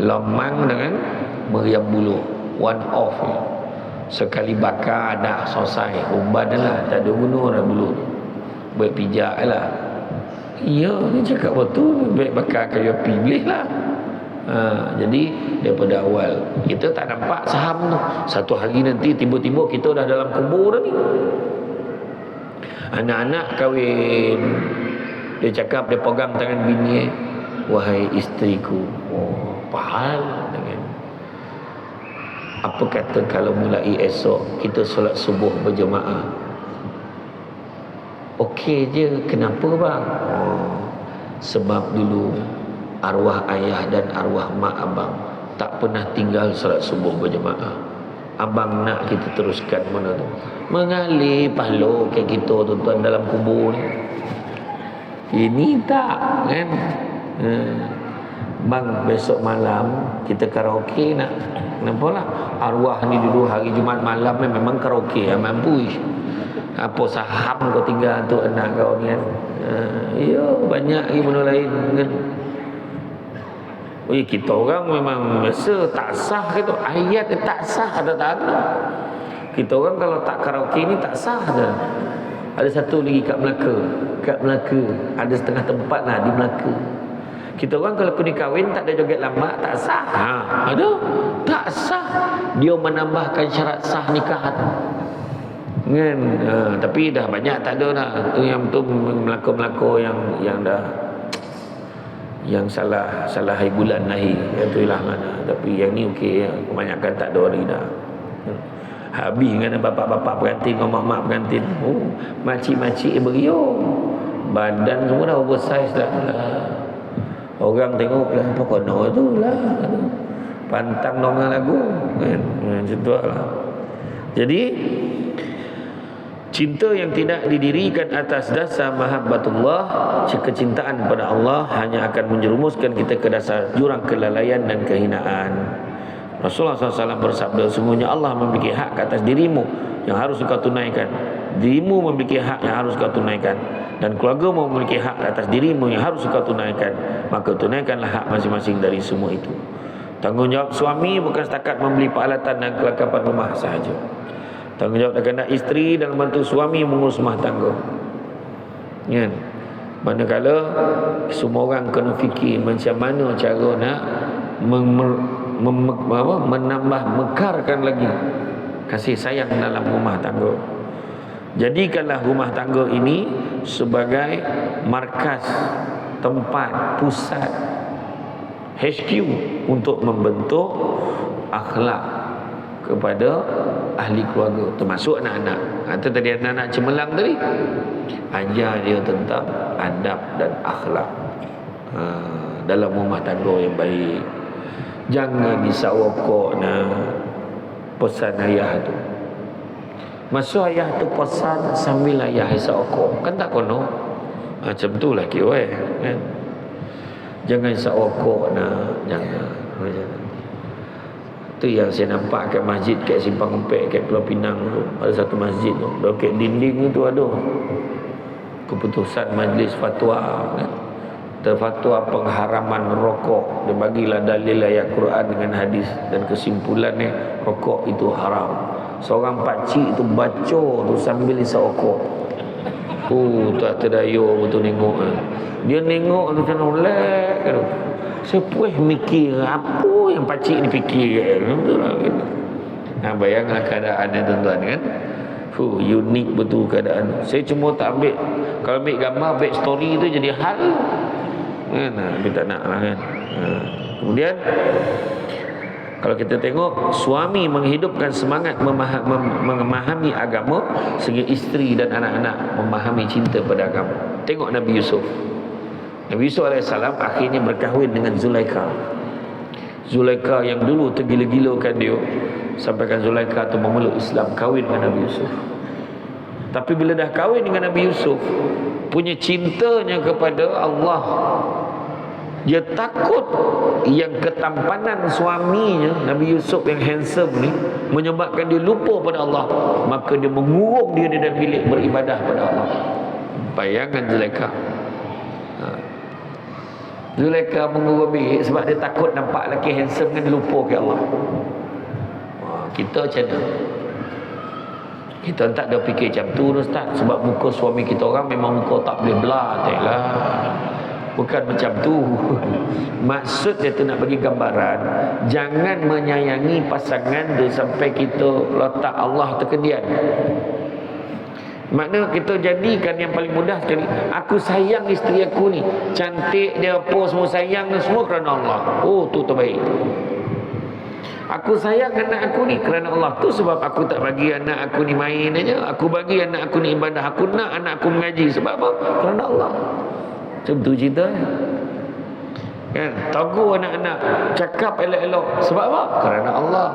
lomang dengan meriam buluh, one off ni. Sekali bakar dah selesai, umban lah, tak ada guna dah buluh, buat pijak lah. Ya, ni cakap betul, baik bakar kayu api boleh lah. Jadi daripada awal kita tak nampak saham tu, satu hari nanti tiba-tiba kita dah dalam kubur dah ni. Anak-anak kahwin, dia cakap, dia pegang tangan bini, wahai isteriku, pahal dengan apa kata kalau mulai esok kita solat subuh berjemaah. Okey je, kenapa bang? Sebab dulu arwah ayah dan arwah mak abang tak pernah tinggal solat subuh berjemaah. Abang nak kita teruskan mana tu? Mengalir pahala kayak gitu tuan-tuan dalam kubur ni. Ini tak kan? Bang, besok malam kita karaoke nak. Kenapa lah? Arwah ni dulu hari Jumaat malam memang karaoke mampu. Apa saham kau tinggal tu anak kau ni kan? Ya, banyak lagi benda lain kan? Kita orang memang biasa tak sah gitu. Ayat tak sah ada tak ada. Kita orang kalau tak karaoke ni tak sah dah. Ada satu lagi kat Melaka. Kat Melaka ada setengah tempat lah di Melaka. Kita orang kalau pergi kahwin tak ada joget lambak, tak sah. Ada? Tak sah. Dia menambahkan syarat sah nikah tu. Kan? Tapi dah banyak tak ada lah. Tu yang tu Melaka-Melaka yang dah yang salah hari bulan lahir, itu lah mana. Tapi yang ni okey, kebanyakan tak ada lagi dah. Habis kan bapak-bapak pengantin dengan mak-mak pengantin. Makcik-makcik beriuk, badan semua dah oversize dah. Orang tengok lah, apa kono tu lah, pantang nongang lagu kan, macam tu lah. Jadi cinta yang tidak didirikan atas dasar mahabbatullah, kecintaan kepada Allah, hanya akan menjerumuskan kita ke dasar jurang kelalaian dan kehinaan. Rasulullah SAW bersabda, sungguhnya Allah memiliki hak atas dirimu yang harus engkau tunaikan. Dirimu memiliki hak yang harus engkau tunaikan, dan keluargamu memiliki hak atas dirimu yang harus engkau tunaikan. Maka tunaikanlah hak masing-masing dari semua itu. Tanggungjawab suami bukan setakat membeli peralatan dan kelengkapan rumah sahaja. Tanggungjawab anak isteri dan membantu suami mengurus rumah tangga. Kan? Manakala semua orang kena fikir macam mana cara nak menambah mekarkan lagi kasih sayang dalam rumah tangga. Jadikanlah rumah tangga ini sebagai markas, tempat, pusat, HQ untuk membentuk akhlak kepada ahli keluarga, termasuk anak-anak. Itu tadi anak-anak cemerlang tadi, ajar dia tentang adab dan akhlak dalam rumah tangga yang baik. Jangan disawakok pesan ayah tu. Masa ayah tu pesan sambil ayah isawakok, kan tak kono. Macam tu lah kira kan. Jangan isawakok jangan. Itu yang saya nampak kat masjid kat Simpang Empek, kat Pulau Pinang tu. Ada satu masjid tu, dekat dinding tu ada keputusan majlis fatwa kan. Terfatwa pengharaman rokok. Dia bagilah dalil ayat Quran dengan hadis, dan kesimpulannya rokok itu haram. Seorang pakcik itu baca tu sambil isap rokok. Tak terdayu betul tengok. Dia nengok tu macam molek tu. Saya puas mikir apa yang pakcik ni fikir. Betul lah gitu. Bayanglah keadaan dia tuan-tuan kan. Unik betul keadaan. Saya cuma tak ambil, kalau ambil gambar back story tu jadi hal kan, tapi tak nak lah kan. Kemudian kalau kita tengok, suami menghidupkan semangat memahami agama sehingga isteri dan anak-anak memahami cinta pada agama. Tengok Nabi Yusuf. Nabi Yusuf AS akhirnya berkahwin dengan Zulaikha. Zulaikha yang dulu tergila-gilakan dia, sampaikan Zulaikha tu memeluk Islam, kahwin dengan Nabi Yusuf. Tapi bila dah kahwin dengan Nabi Yusuf, punya cintanya kepada Allah, dia takut yang ketampanan suaminya Nabi Yusuf yang handsome ni menyebabkan dia lupa pada Allah, maka dia mengurung dia di dalam bilik beribadah pada Allah. Bayangkan Zulaikha. Zulaikha mengurung bilik sebab dia takut nampak lelaki handsome kan, dia lupa ke Allah. Kita macam mana? Kita tak ada fikir macam tu Ustaz, sebab muka suami kita orang memang muka tak boleh belah. Taklah, bukan macam tu. Maksud dia tu nak bagi gambaran, jangan menyayangi pasangan tu sampai kita letak Allah terkedian. Makna kita jadikan yang paling mudah sekali, aku sayang isteri aku ni, cantik dia apa semua, sayang semua kerana Allah. Tu terbaik. Aku sayang anak aku ni kerana Allah. Tu sebab aku tak bagi anak aku ni main aja. Aku bagi anak aku ni ibadah. Aku nak anak aku mengaji. Sebab apa? Kerana Allah. Macam tu cerita kan. Tegur anak-anak, cakap elok-elok. Sebab apa? Kerana Allah.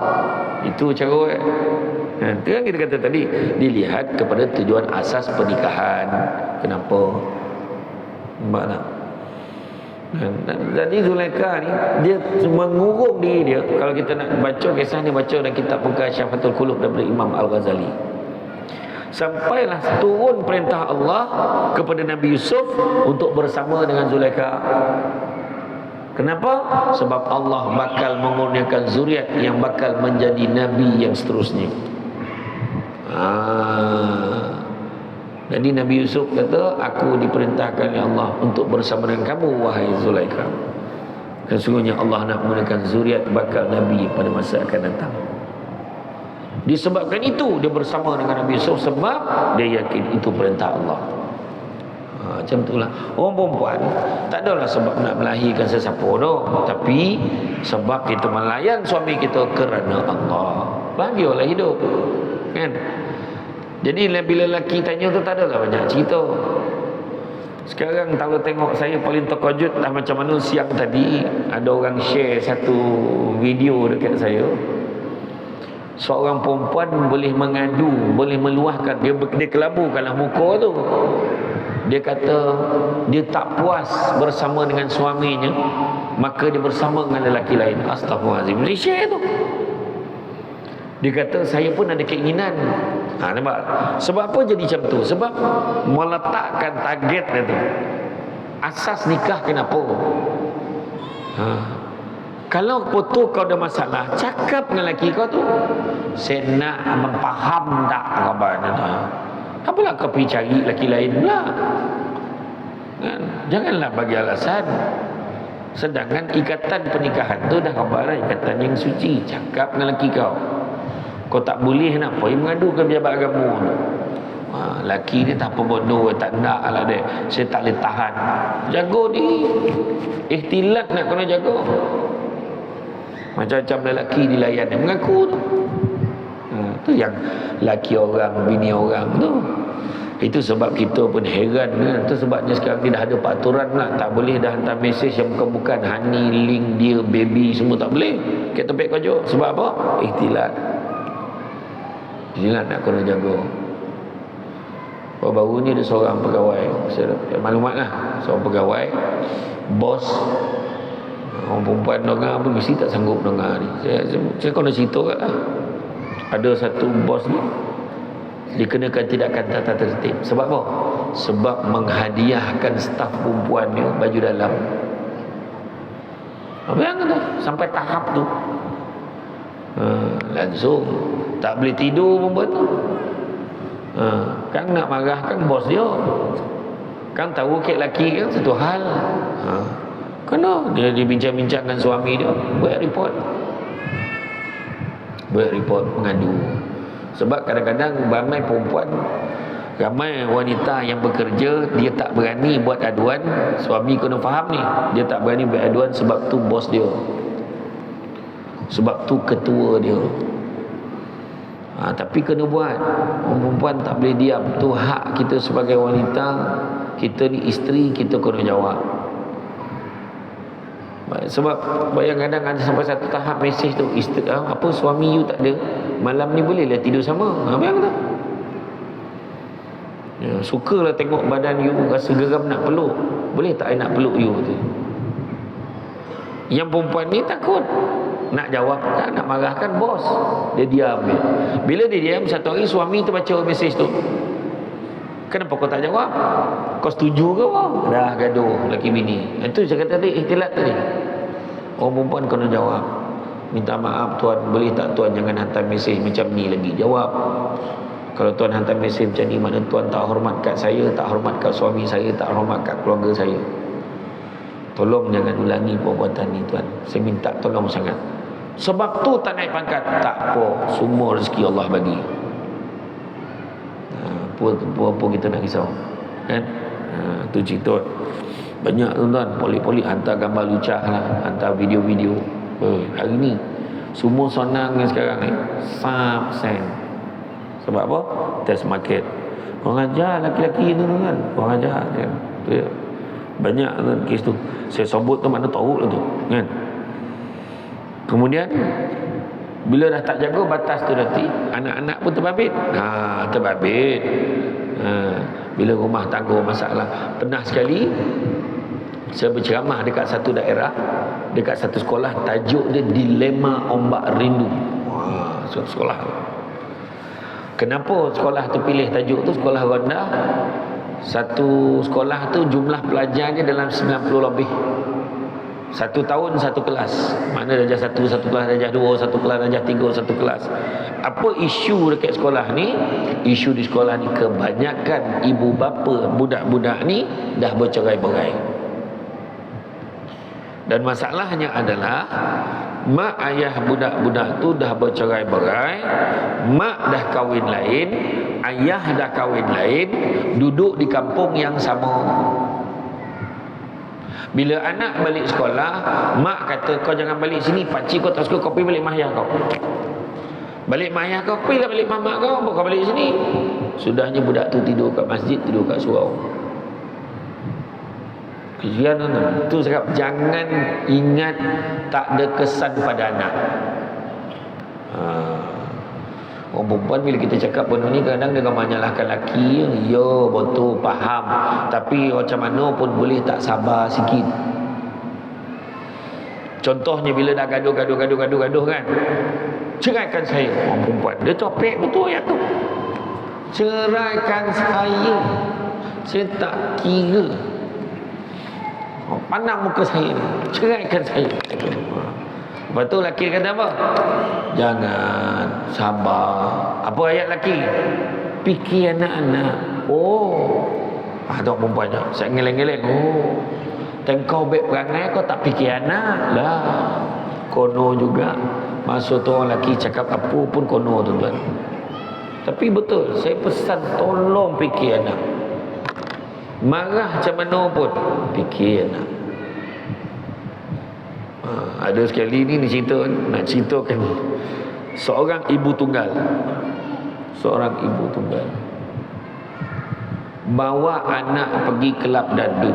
Itu cara itu yang kita kata tadi, dilihat kepada tujuan asas pernikahan. Kenapa? Nampak tak? Jadi Zulaikha ni dia mengurung diri dia. Kalau kita nak baca kisah ni, baca dalam kitab Syafatul Qulub daripada Imam Al-Ghazali. Sampailah turun perintah Allah kepada Nabi Yusuf untuk bersama dengan Zulaikha. Kenapa? Sebab Allah bakal mengurniakan zuriat yang bakal menjadi nabi yang seterusnya. Jadi Nabi Yusuf kata, aku diperintahkan oleh Allah untuk bersama dengan kamu wahai Zulaikha. Dan sesungguhnya Allah nak menggunakan zuriat bakal Nabi pada masa akan datang. Disebabkan itu dia bersama dengan Nabi Yusuf, sebab dia yakin itu perintah Allah. Macam itulah orang perempuan tak adalah sebab nak melahirkan sesiapa tu, tapi sebab kita melayan suami kita kerana Allah. Bahagialah hidup kan. Jadi bila lelaki tanya tu tak adalah banyak cerita. Sekarang kalau tengok, saya paling terkejut dah macam mana siang tadi ada orang share satu video dekat saya. Seorang perempuan boleh mengadu, boleh meluahkan, dia kelabukanlah muka tu. Dia kata dia tak puas bersama dengan suaminya, maka dia bersama dengan lelaki lain. Astaghfirullahaladzim. Dia share tu. Dia kata saya pun ada keinginan. Nampak? Sebab apa jadi macam tu? Sebab meletakkan target dia tu. Asas nikah kenapa? Kalau foto kau ada masalah, cakap dengan lelaki kau tu, saya nak memfaham tak khabarnya tu. Apalah kau pergi cari lelaki lain pula kan? Janganlah bagi alasan. Sedangkan ikatan pernikahan tu dah khabar, ikatan yang suci. Cakap dengan lelaki kau, kau tak boleh nak pergi mengadu ke pejabat agama. Laki ni tak apa bodoh, tak nak lah dia, saya tak boleh tahan. Jaga diri, ikhtilat nak kena jaga. Macam-macam lelaki dilayan dia mengaku tu. Tu yang laki orang, bini orang tu. Itu sebab kita pun heran kan. Itu sebabnya sekarang ni dah ada peraturan lah, tak boleh dah hantar mesej yang bukan-bukan, honey, link dia, baby, semua tak boleh. Kita tempat kerja. Sebab apa? Ikhtilat. Ikhtilat nak kena jaga. Baru ni ada seorang pegawai, maklumat lah, seorang pegawai, bos, orang perempuan dengar pun mesti tak sanggup dengar ni. Saya kena cerita kat lah. Ada satu bos ni dikenakan tindakan tata tertib. Sebab apa? Sebab menghadiahkan staf perempuan ni baju dalam. Apa yang tu? Sampai tahap tu langsung tak boleh tidur perempuan tu. Kan nak marahkan bos dia, kan tahu kek laki kan satu hal. Kena dia bincang-bincang dengan suami dia, buat report mengadu. Sebab kadang-kadang ramai perempuan, ramai wanita yang bekerja, dia tak berani buat aduan. Suami kena faham ni, dia tak berani buat aduan sebab tu bos dia, sebab tu ketua dia. Tapi kena buat. Perempuan tak boleh diam. Tu hak kita sebagai wanita. Kita ni isteri, kita kena jawab. Sebab kadang-kadang ada sampai satu tahap mesej tu, isteri, apa suami you tak ada, malam ni bolehlah tidur sama. Apa kata? Sukalah tengok badan you, rasa geram nak peluk, boleh tak I nak peluk you tu? Yang perempuan ni takut nak jawab kan, nak marahkan bos, dia diam. Bila dia diam, satu hari suami tu baca mesej tu, kenapa kau tak jawab? Kau setuju ke apa? Dah gaduh laki bini. Itu saya kata tadi, ikhtilat tadi. Orang perempuan kena jawab. Minta maaf tuan, boleh tak tuan jangan hantar mesej macam ni lagi? Jawab. Kalau tuan hantar mesej macam ni, makna tuan tak hormat kat saya, tak hormat kat suami saya, tak hormat kat keluarga saya. Tolong jangan ulangi perbuatan ni tuan. Saya minta tolong sangat. Sebab tu tak naik pangkat. Tak apa, semua rezeki Allah bagi. Apa kita nak risau kan? Tu cerita. Banyak tuan-tuan, polik-polik hantar gambar lucah lah, hantar video-video. Hari ni semua sonang sekarang ni sen. Sebab apa? Test market. Orang ajar laki-laki tu kan, orang ajar kan. Tu ya. Banyak kan kes tu. Saya sebut tu mana tahu lah tu kan. Kemudian bila dah tak jaga batas tu nanti, anak-anak pun terbabit. Terbabit. Bila rumah tangga masalah. Pernah sekali saya berceramah dekat satu daerah, dekat satu sekolah, tajuk dia Dilema Ombak Rindu. Satu sekolah. Kenapa sekolah tu pilih tajuk tu? Sekolah rendah. Satu sekolah tu jumlah pelajarnya dalam 90 lebih. Satu tahun satu kelas. Mana darjah 1, satu kelas darjah 2, satu kelas darjah 3, satu kelas. Apa isu dekat sekolah ni? Isu di sekolah ni, kebanyakan ibu bapa budak-budak ni dah bercerai-berai. Dan masalahnya adalah mak ayah budak-budak tu dah bercerai-berai, mak dah kahwin lain, ayah dah kahwin lain, duduk di kampung yang sama. Bila anak balik sekolah, mak kata kau jangan balik sini, pakcik kau tak suka, kau pergi balik mak ayah kau. Balik mak ayah kau, pergilah balik mak kau, kau balik sini. Sudahnya budak tu tidur kat masjid, tidur kat surau. Kesian tuan-tuan. Itu cakap jangan ingat tak ada kesan pada anak. Orang perempuan bila kita cakap benda ni, kadang dia akan menyalahkan lelaki. Ya betul, faham, tapi macam mana pun boleh tak sabar sikit. Contohnya bila dah gaduh kan, ceraikan saya. Orang perempuan dia topik betul ayat tu, ceraikan saya tak kira. Pandang muka saya ni, ceraikan saya. Lepas tu lelaki kata apa? Jangan, sabar. Apa ayat lelaki? Fikir anak-anak. Ada perempuan je, saya ngeleng-ngeleng. Tengkau baik perangai, kau tak fikir anak lah. Kono juga. Maksud tu orang lelaki cakap apa pun kono tuan-tuan. Tapi betul, saya pesan tolong fikir anak. Marah macam mana pun fikir anak. Ada sekali ni nak ceritakan seorang ibu tunggal. Seorang ibu tunggal bawa anak pergi kelab dangdut,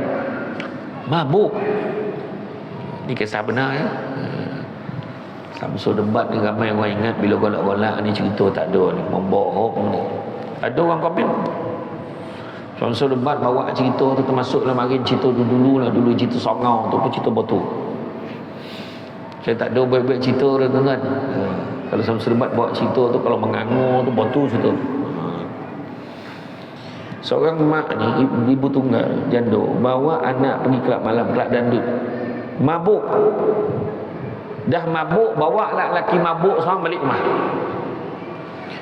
mabuk. Ni kisah benar ya. Samsul debat ni ramai orang ingat, bila golak-golak ni cerita tak ada ni, membohong ni. Ada orang komen. Samsul debat bawa cerita tu, termasuk dalam hari cerita dulu cerita Songau tu pun cerita betul. Saya tak ada baik-baik cerita dah tuan-tuan. Kalau Samsul debat bawa cerita tu, kalau mengangur tu betul cerita. Seorang mak ni, ibu tunggal janda, bawa anak pergi kelab malam, kelab dangdut, mabuk. Dah mabuk, bawa lah lelaki mabuk seorang balik rumah.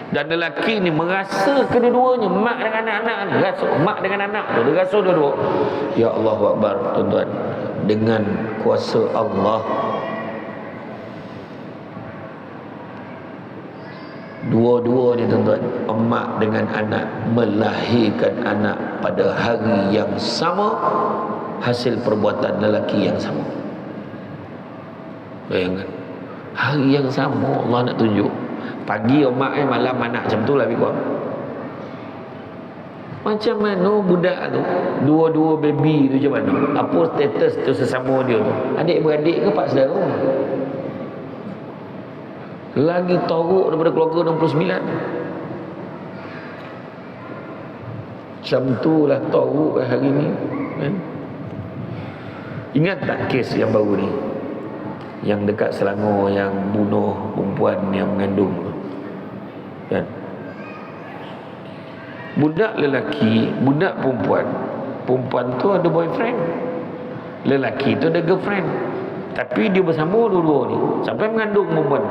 Dan lelaki ni merasa kedua-duanya, mak dengan anak-anak ni rasa, mak dengan anak tu dia rasa dua-dua. Ya Allahu Akbar, tuan-tuan, dengan kuasa Allah, dua-dua ni tuan-tuan, emak dengan anak melahirkan anak pada hari yang sama, hasil perbuatan lelaki yang sama. Bayangkan, hari yang sama Allah nak tunjuk. Pagi emak malam anak, macam tu lah lebih kurang. Macam mana budak tu, dua-dua baby tu macam mana? Apa status tu sesama dia tu? Adik-beradik ke pak saudara? Lagi teruk daripada keluarga 69. Macam tu lah teruk hari ni, kan? Ingat tak kes yang baru ni, yang dekat Selangor, yang bunuh perempuan yang mengandung tu, kan? Budak lelaki, budak perempuan. Perempuan tu ada boyfriend, lelaki tu ada girlfriend. Tapi dia bersama dua-dua ni sampai mengandung perempuan.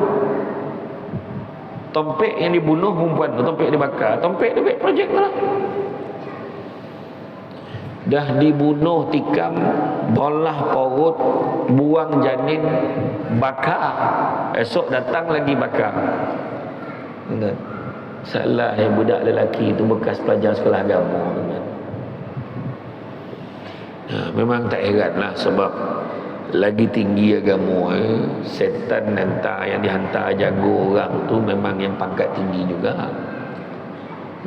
Tompek yang dibunuh perempuan tu, tompek dibakar, tompek duit projek tu lah. Dah dibunuh, tikam, bolah perut, buang janin, bakar. Esok datang lagi bakar. Salah budak lelaki itu bekas pelajar sekolah agama. Memang tak heranlah, sebab lagi tinggi agama, setan hantar, yang dihantar jaga orang tu memang yang pangkat tinggi juga,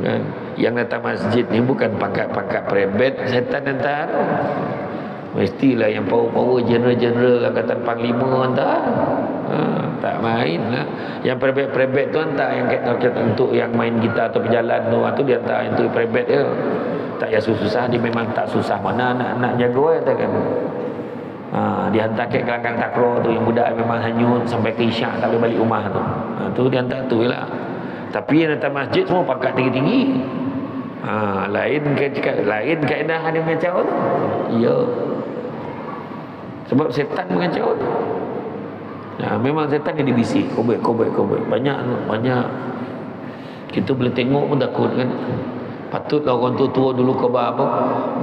kan? Yang datang masjid ni bukan pangkat-pangkat perebet, setan hantar tu. Mestilah yang power-power, general-general angkatan panglima hantar. Tak main lah. Yang perebet-perebet tu hantar yang untuk yang main gitar atau berjalan tu dia hantar yang tu perebet dia. Tak payah susah, dia memang tak susah mana nak jaga kan. Dia hantar ke gelanggang takraw tu, yang budak memang hanyut sampai ke isyak tak boleh balik rumah tu. Tu dia hantar tu lah. Tapi yang datang masjid semua pangkat tinggi-tinggi. Lain kaedah dia mengacau tu. Ya. Sebab setan mengacau tu. Memang setan dia dibisik, kobek. Banyak. Kita boleh tengok pun takut kan. Patutlah orang tua dulu khabar apa,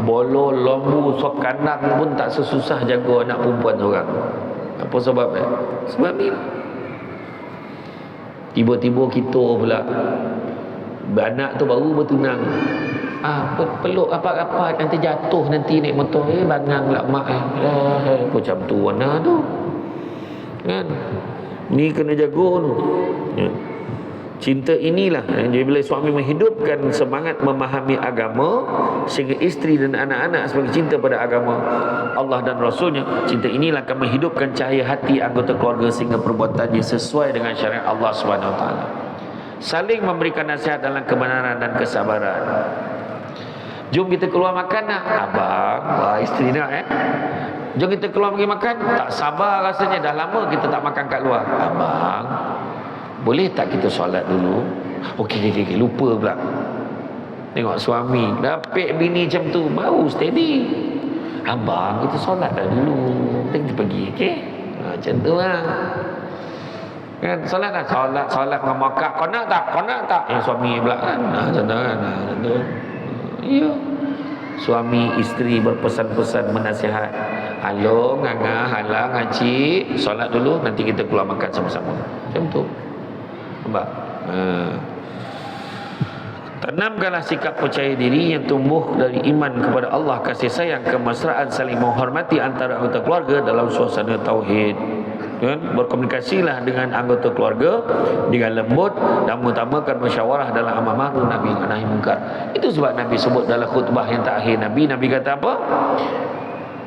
bolo lembu sop kandang pun tak sesusah jaga anak perempuan seorang. Apa sebab Sebab ni tiba-tiba kita pula anak tu baru bertunang, peluk apa-apa nanti jatuh, nanti naik motor bangang lah mak macam tu anak tu, kan? Ni kena jaga tu, ya. Cinta inilah bila suami menghidupkan semangat memahami agama, sehingga isteri dan anak-anak sebagai cinta pada agama Allah dan Rasulnya. Cinta inilah akan menghidupkan cahaya hati anggota keluarga sehingga perbuatannya sesuai dengan syariat Allah SWT. Saling memberikan nasihat dalam kebenaran dan kesabaran. Jom kita keluar makan nak, abang, isteri nak jom kita keluar pergi makan, tak sabar rasanya, dah lama kita tak makan kat luar. Abang, boleh tak kita solat dulu? Okey, lupa pula. Tengok suami dapik bini macam tu baru steady. Abang, kita solat dah dulu, kita pergi, okey? Macam tu lah. Kan solat dah, solat dengan makak. Kau nak tak? Yang suami pula kan. Macam tu kan. Ya. Suami isteri berpesan-pesan, menasihat. Halo, nganga, halang, ngacik, solat dulu, nanti kita keluar makan sama-sama. Macam tu. Nampak? Tanamkanlah sikap percaya diri yang tumbuh dari iman kepada Allah, kasih sayang, kemesraan, saling menghormati antara anggota keluarga dalam suasana tauhid. Berkomunikasilah dengan anggota keluarga dengan lembut dan mengutamakan musyawarah dalam amar ma'ruf nahi munkar. Itu sebab Nabi sebut dalam khutbah yang terakhir Nabi kata apa?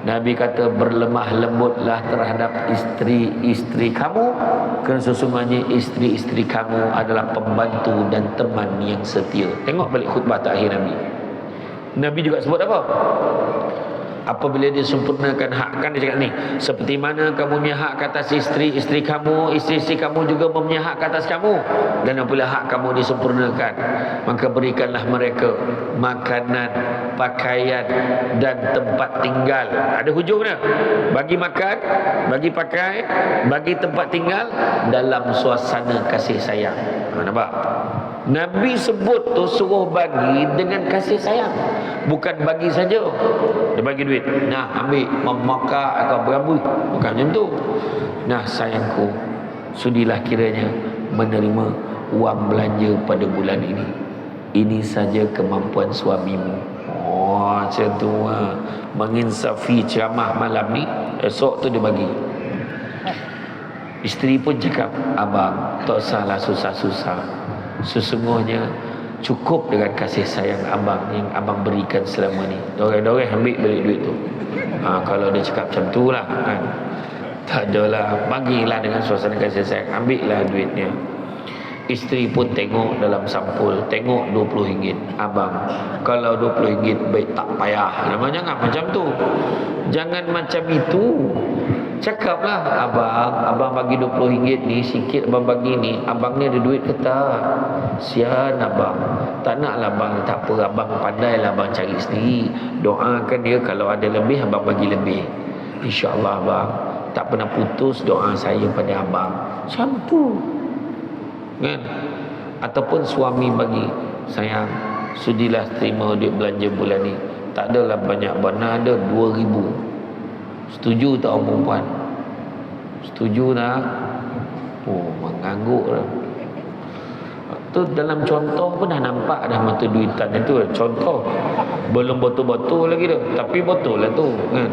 Nabi kata, berlemah lembutlah terhadap isteri-isteri kamu, kerana sesungguhnya isteri-isteri kamu adalah pembantu dan teman yang setia. Tengok balik khutbah terakhir Nabi. Nabi juga sebut apa? Apabila dia sempurnakan hak, kan dia cakap ni, seperti mana kamu punya hak ke atas isteri-isteri kamu, isteri-isteri kamu juga mempunyai hak ke atas kamu. Dan apabila hak kamu disempurnakan, maka berikanlah mereka makanan, pakaian dan tempat tinggal. Ada hujungnya, bagi makan, bagi pakai, bagi tempat tinggal dalam suasana kasih sayang. Nampak? Nabi sebut tu suruh bagi dengan kasih sayang. Bukan bagi saja. Dia bagi duit. Nah, ambil memakai atau berambut. Bukan macam tu. Nah, sayangku, sudilah kiranya menerima wang belanja pada bulan ini. Ini saja kemampuan suamimu. Oh, macam tu lah. Menginsafi ceramah malam ni. Esok tu dia bagi. Isteri pun cakap, abang, tak usahlah susah-susah. Sesungguhnya cukup dengan kasih sayang abang yang abang berikan selama ni. Dorang-dorang ambil balik duit tu. Kalau dia cakap macam tu lah kan. Tak adalah, bagilah dengan suasana kasih sayang. Ambil lah duitnya. Isteri pun tengok dalam sampul, tengok RM20. Abang, kalau RM20 baik tak payah. Jangan macam tu. Jangan macam itu. Cakaplah, abang bagi RM20 ni, sikit abang bagi ni, abang ni ada duit ke tak? Sian abang. Tak naklah abang, tak apa, abang pandailah abang cari sendiri. Doakan dia, kalau ada lebih abang bagi lebih. InsyaAllah abang tak pernah putus doa saya pada abang. Macam tu kan? Ataupun suami bagi, sayang, sudilah terima duit belanja bulan ni. Tak adalah banyak, mana ada 2,000. Setuju tak orang perempuan? Setuju tak? Oh, mengangguk lah. Tu dalam contoh pun dah nampak dah mata duitan itu. Contoh belum betul-betul lagi tu, tapi betul lah tu kan.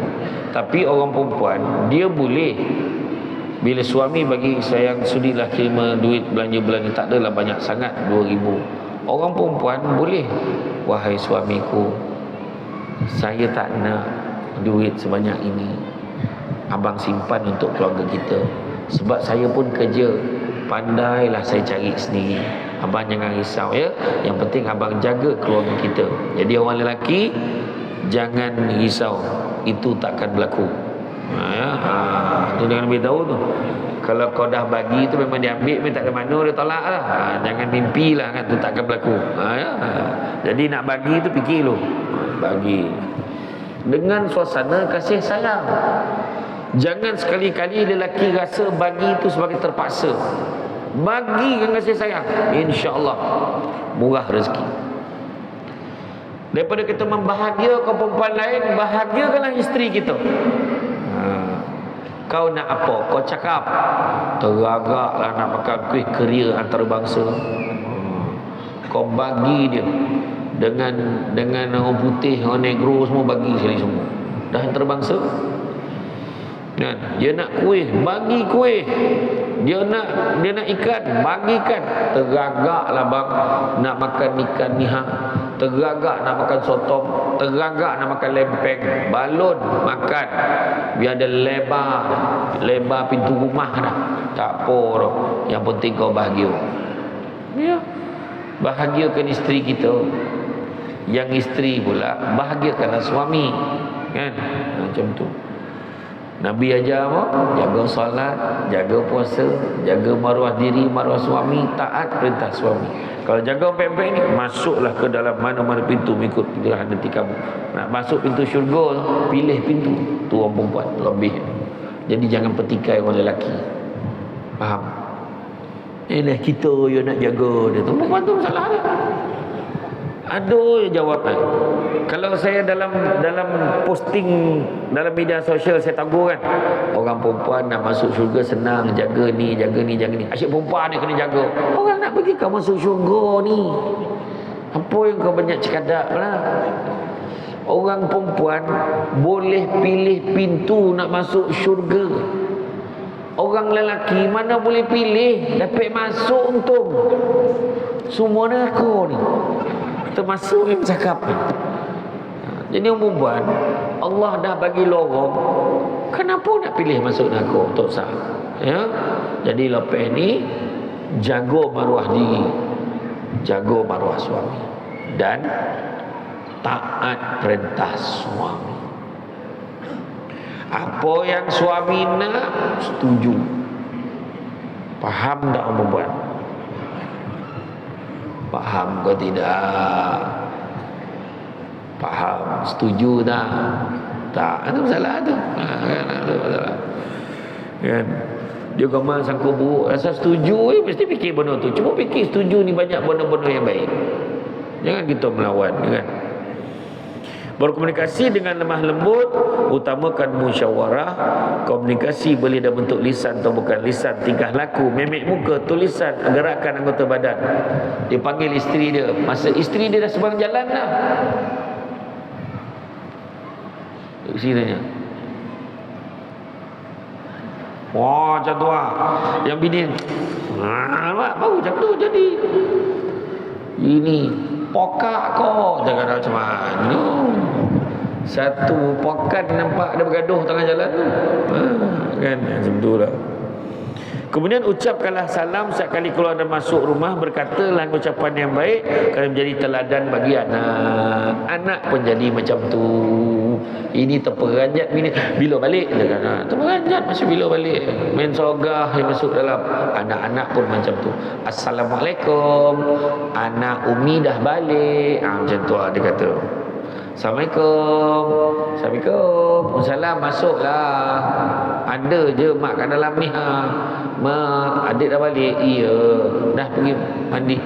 Tapi orang perempuan dia boleh, bila suami bagi, sayang sudilah terima duit belanja bulan ni, tak adalah banyak sangat 2,000. Orang perempuan boleh, wahai suamiku, saya tak nak duit sebanyak ini, abang simpan untuk keluarga kita. Sebab saya pun kerja, pandailah saya cari sendiri. Abang jangan risau ya. Yang penting abang jaga keluarga kita. Jadi orang lelaki jangan risau, itu takkan berlaku. Tu jangan beritahu tu. Kalau kau dah bagi tu memang dia ambil, memang tak ada mana, dia tolak lah. Jangan mimpilah kan, tu takkan berlaku. Jadi nak bagi tu fikir dulu. Bagi dengan suasana kasih sayang. Jangan sekali-kali lelaki rasa bagi itu sebagai terpaksa. Bagi dengan kasih sayang, insya-Allah murah rezeki. Daripada kita membahagiakan perempuan lain, bahagiakanlah isteri kita. Kau nak apa? Kau cakap. Teragaklah nak makan kuih keria antarabangsa. Kau bagi dia. Dengan orang putih, orang negro semua bagi sekali semua. Dah antarabangsa. Kan? Dia nak kuih, bagi kuih. Dia nak ikan, bagi ikan. Teragaklah bang nak makan ikan nihang. Teragak nak makan sotong, teragak nak makan lempeng, balon makan. Biar ada lebar pintu rumah dah. Tak apa dah. Yang penting kau bahagia. Ya. Bahagiakan isteri kita. Yang isteri pula bahagiakanlah suami. Kan? Macam tu. Nabi ajar apa? Jaga solat, jaga puasa, jaga maruah diri, maruah suami, taat perintah suami. Kalau jaga pempek ni, masuklah ke dalam mana-mana pintu mengikut pilihan hati kamu. Nak masuk pintu syurga, pilih pintu. Tu orang perempuan lebih. Jadi jangan petikai orang lelaki. Faham? Inilah kita yang nak jaga dia tu. Perempuan tu salah dia. Aduh, jawapan. Kalau saya dalam posting dalam media sosial saya tagur kan, orang perempuan nak masuk syurga senang, jaga ni, jaga ni, jaga ni. Asyik perempuan ni kena jaga. Orang nak bagi kau masuk syurga ni. Apa yang kau banyak cekadak lah. Orang perempuan boleh pilih pintu nak masuk syurga. Orang lelaki mana boleh pilih, dapat masuk untung. Semua neraka ni. Termasuk yang cakap ni. Jadi orang perempuan, Allah dah bagi lorong, kenapa nak pilih masuk neraka? Tak sah. Ya? Jadi lepas ni jaga maruah diri, jaga maruah suami, dan taat perintah suami. Apa yang suami nak, setuju. Faham tak orang perempuan? Faham ke tidak? Faham, setuju tak? Tak, ada masalah tu. Kan? Dia gamal sangka buruk. Asal setuju mesti fikir benda tu. Cuma fikir setuju ni banyak benda-benda yang baik. Jangan kita melawan, kan? Berkomunikasi dengan lemah lembut, utamakan musyawarah. Komunikasi boleh dalam bentuk lisan atau bukan lisan, tingkah laku, mimik muka, tulisan, gerakan anggota badan. Dia panggil isteri dia, masa isteri dia dah seberang jalan dah. Isteri tanya, wah macam tu lah. Yang bini, baru macam tu jadi. Ini pokak kau, jangan macam mana. Satu pokat nampak dia bergaduh tengah jalan tu. Kan macam tu lah. Kemudian ucapkanlah salam setiap kali keluar dan masuk rumah. Berkatalah ucapan yang baik, kerana menjadi teladan bagi anak. Anak pun jadi macam tu. Ini terperanjat bini, bila balik dia kan, terperanjat masih bila balik, main sogah yang masuk dalam. Anak-anak pun macam tu. Assalamualaikum, anak Umi dah balik, macam tu lah dia kata. Assalamualaikum. Assalamualaikum. Salam, masuklah. Ada je mak kat dalam ni Mak, adik dah balik. Iya, dah pergi mandi,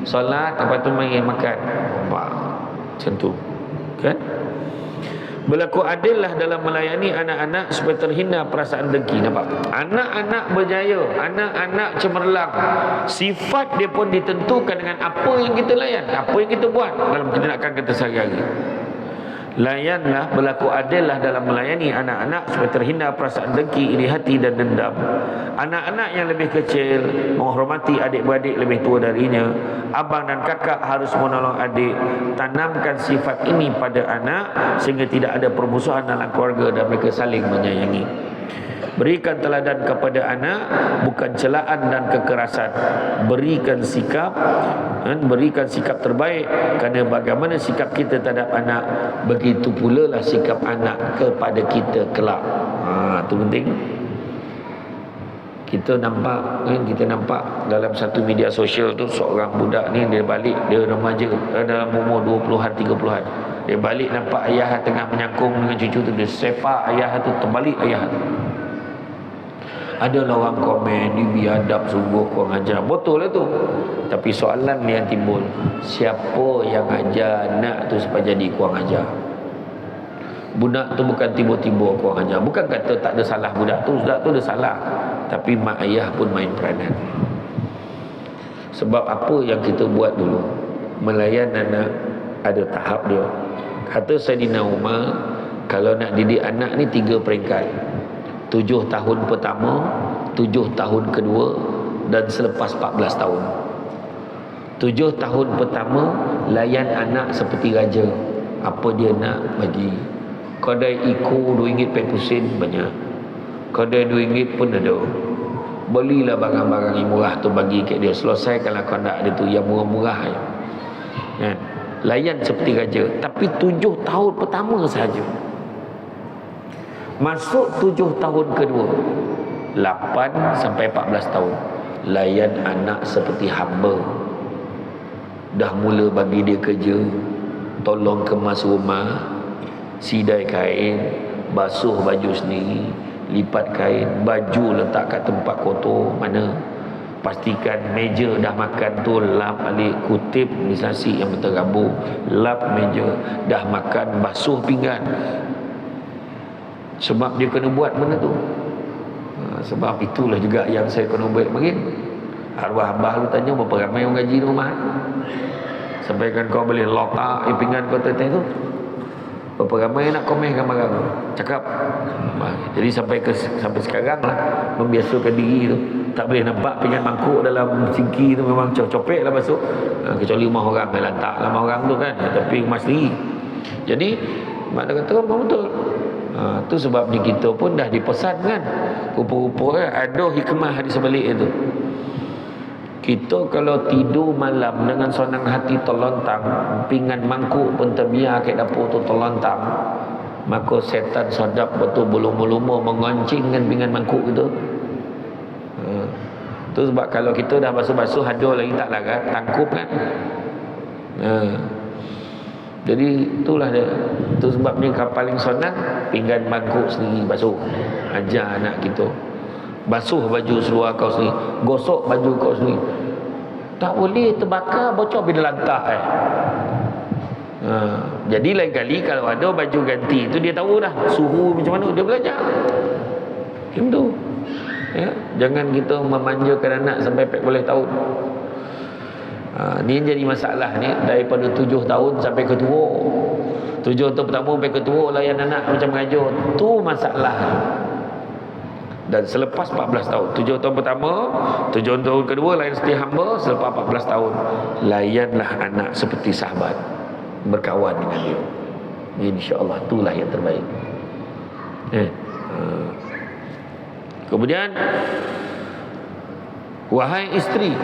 solat, lepas tu main makan. Macam tu, kan? Berlaku adillah dalam melayani anak-anak supaya terhindar perasaan dengki. Nampak? Anak-anak berjaya, anak-anak cemerlang. Sifat dia pun ditentukan dengan apa yang kita layan, apa yang kita buat dalam tindakan kita sehari-hari. Layanlah, berlaku adillah dalam melayani anak-anak supaya terhindar perasaan dengki, iri hati dan dendam. Anak-anak yang lebih kecil menghormati adik-beradik lebih tua darinya. Abang dan kakak harus menolong adik. Tanamkan sifat ini pada anak sehingga tidak ada permusuhan dalam keluarga dan mereka saling menyayangi. Berikan teladan kepada anak, bukan celaan dan kekerasan. Berikan sikap terbaik, kerana bagaimana sikap kita terhadap anak, begitu pula lah sikap anak kepada kita kelak. Itu penting. Kita nampak dalam satu media sosial tu, seorang budak ni dia balik, dia remaja dalam umur 20-an 30-an. Dia balik nampak ayah tengah menyangkung dengan cucu tu, dia sepak ayah tu, terbalik ayah tu. Adalah orang komen, ni biadab sungguh kurang ajar. Betul lah tu. Tapi soalan yang timbul, siapa yang ajar anak tu supaya jadi kurang ajar? Budak tu bukan tiba-tiba kurang ajar. Bukan kata tak ada salah budak tu ada salah. Tapi mak ayah pun main peranan. Sebab apa yang kita buat dulu, melayan anak ada tahap dia. Kata Saidina Umar, kalau nak didik anak ni 3 peringkat. 7 tahun pertama, 7 tahun kedua, dan selepas 14 tahun. 7 tahun pertama, layan anak seperti raja. Apa dia nak bagi. Kedai iku RM2 banyak. Kedai RM2 pun ada. Belilah barang-barang yang murah tu bagi kat dia. Selesaikanlah kondak dia tu yang murah-murah. Kan? Layan seperti raja. Tapi 7 tahun pertama sahaja. Masuk 7 tahun kedua, 8 sampai 14 tahun, layan anak seperti hamba. Dah mula bagi dia kerja, tolong kemas rumah, sidai kain, basuh baju sendiri, lipat kain, baju letak kat tempat kotor mana, pastikan meja dah makan tu lap balik, kutip misasi yang berterabur, lap meja, dah makan basuh pinggan. Sebab dia kena buat benda tu. Sebab itulah juga yang saya kena buat makin. Arwah abah lu tanya berapa ramai orang gaji rumah. Sampaikan kau boleh lotak pinggan kau teteh tu. Berapa ramai nak komen gambar aku. Cakap. Jadi sampai sekarang lah membiasakan diri tu. Tak boleh nampak pinggan mangkuk dalam sinki tu, memang copek lah masuk. Kecuali rumah orang, lantak lah rumah orang tu kan. Tapi rumah sendiri. Jadi mak dia kata memang betul. Tu sebab ni kita pun dah dipesan kan, rupa-rupa ada hikmah di sebalik itu. Kita kalau tidur malam dengan senang hati terlontang, pinggan mangkuk pun terbiar kat dapur tu terlontang, maka setan sedap betul belum-belum mengoncing dengan pinggan mangkuk itu. Tu sebab kalau kita dah basuh-basuh ada lagi tak larat, tangkup kan. Jadi itulah dia. Itu sebabnya paling senang pinggan mangkuk sendiri basuh. Ajar anak kita. Basuh baju seluar kau sendiri, gosok baju kau sendiri. Tak boleh, terbakar, bocor bila lantai. Jadi lain kali kalau ada baju ganti itu, dia tahu dah suhu macam mana, dia belajar macam tu. Ya, jangan kita memanjakan anak sampai 40 tahun. Ni jadi masalah ni, daripada 7 tahun sampai ke tua. 7 tahun pertama sampai ke tua layan anak macam mengajar, tu masalah. Dan selepas 14 tahun, 7 tahun pertama, 7 tahun kedua layan seperti hamba, selepas 14 tahun layanlah anak seperti sahabat, berkawan dengan dia. InsyaAllah itulah yang terbaik. Kemudian, wahai isteri,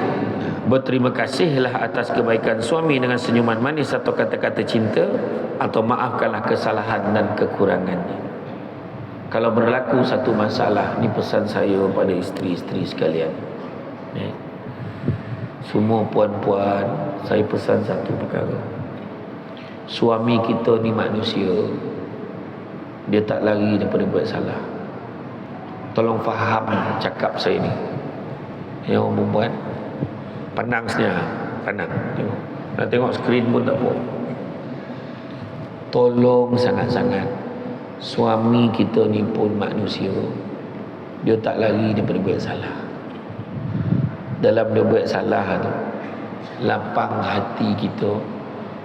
berterima kasihlah atas kebaikan suami dengan senyuman manis atau kata-kata cinta, atau maafkanlah kesalahan dan kekurangannya. Kalau berlaku satu masalah, ni pesan saya pada isteri-isteri sekalian, semua puan-puan, saya pesan satu perkara. Suami kita ni manusia, dia tak lari daripada buat salah. Tolong faham cakap saya ni. Ya, orang perempuan, pandang senyap, pandang, tengok. Nak tengok skrin pun tak apa. Tolong sangat-sangat, suami kita ni pun manusia, dia tak lari daripada buat salah. Dalam dia buat salah tu, lapang hati kita,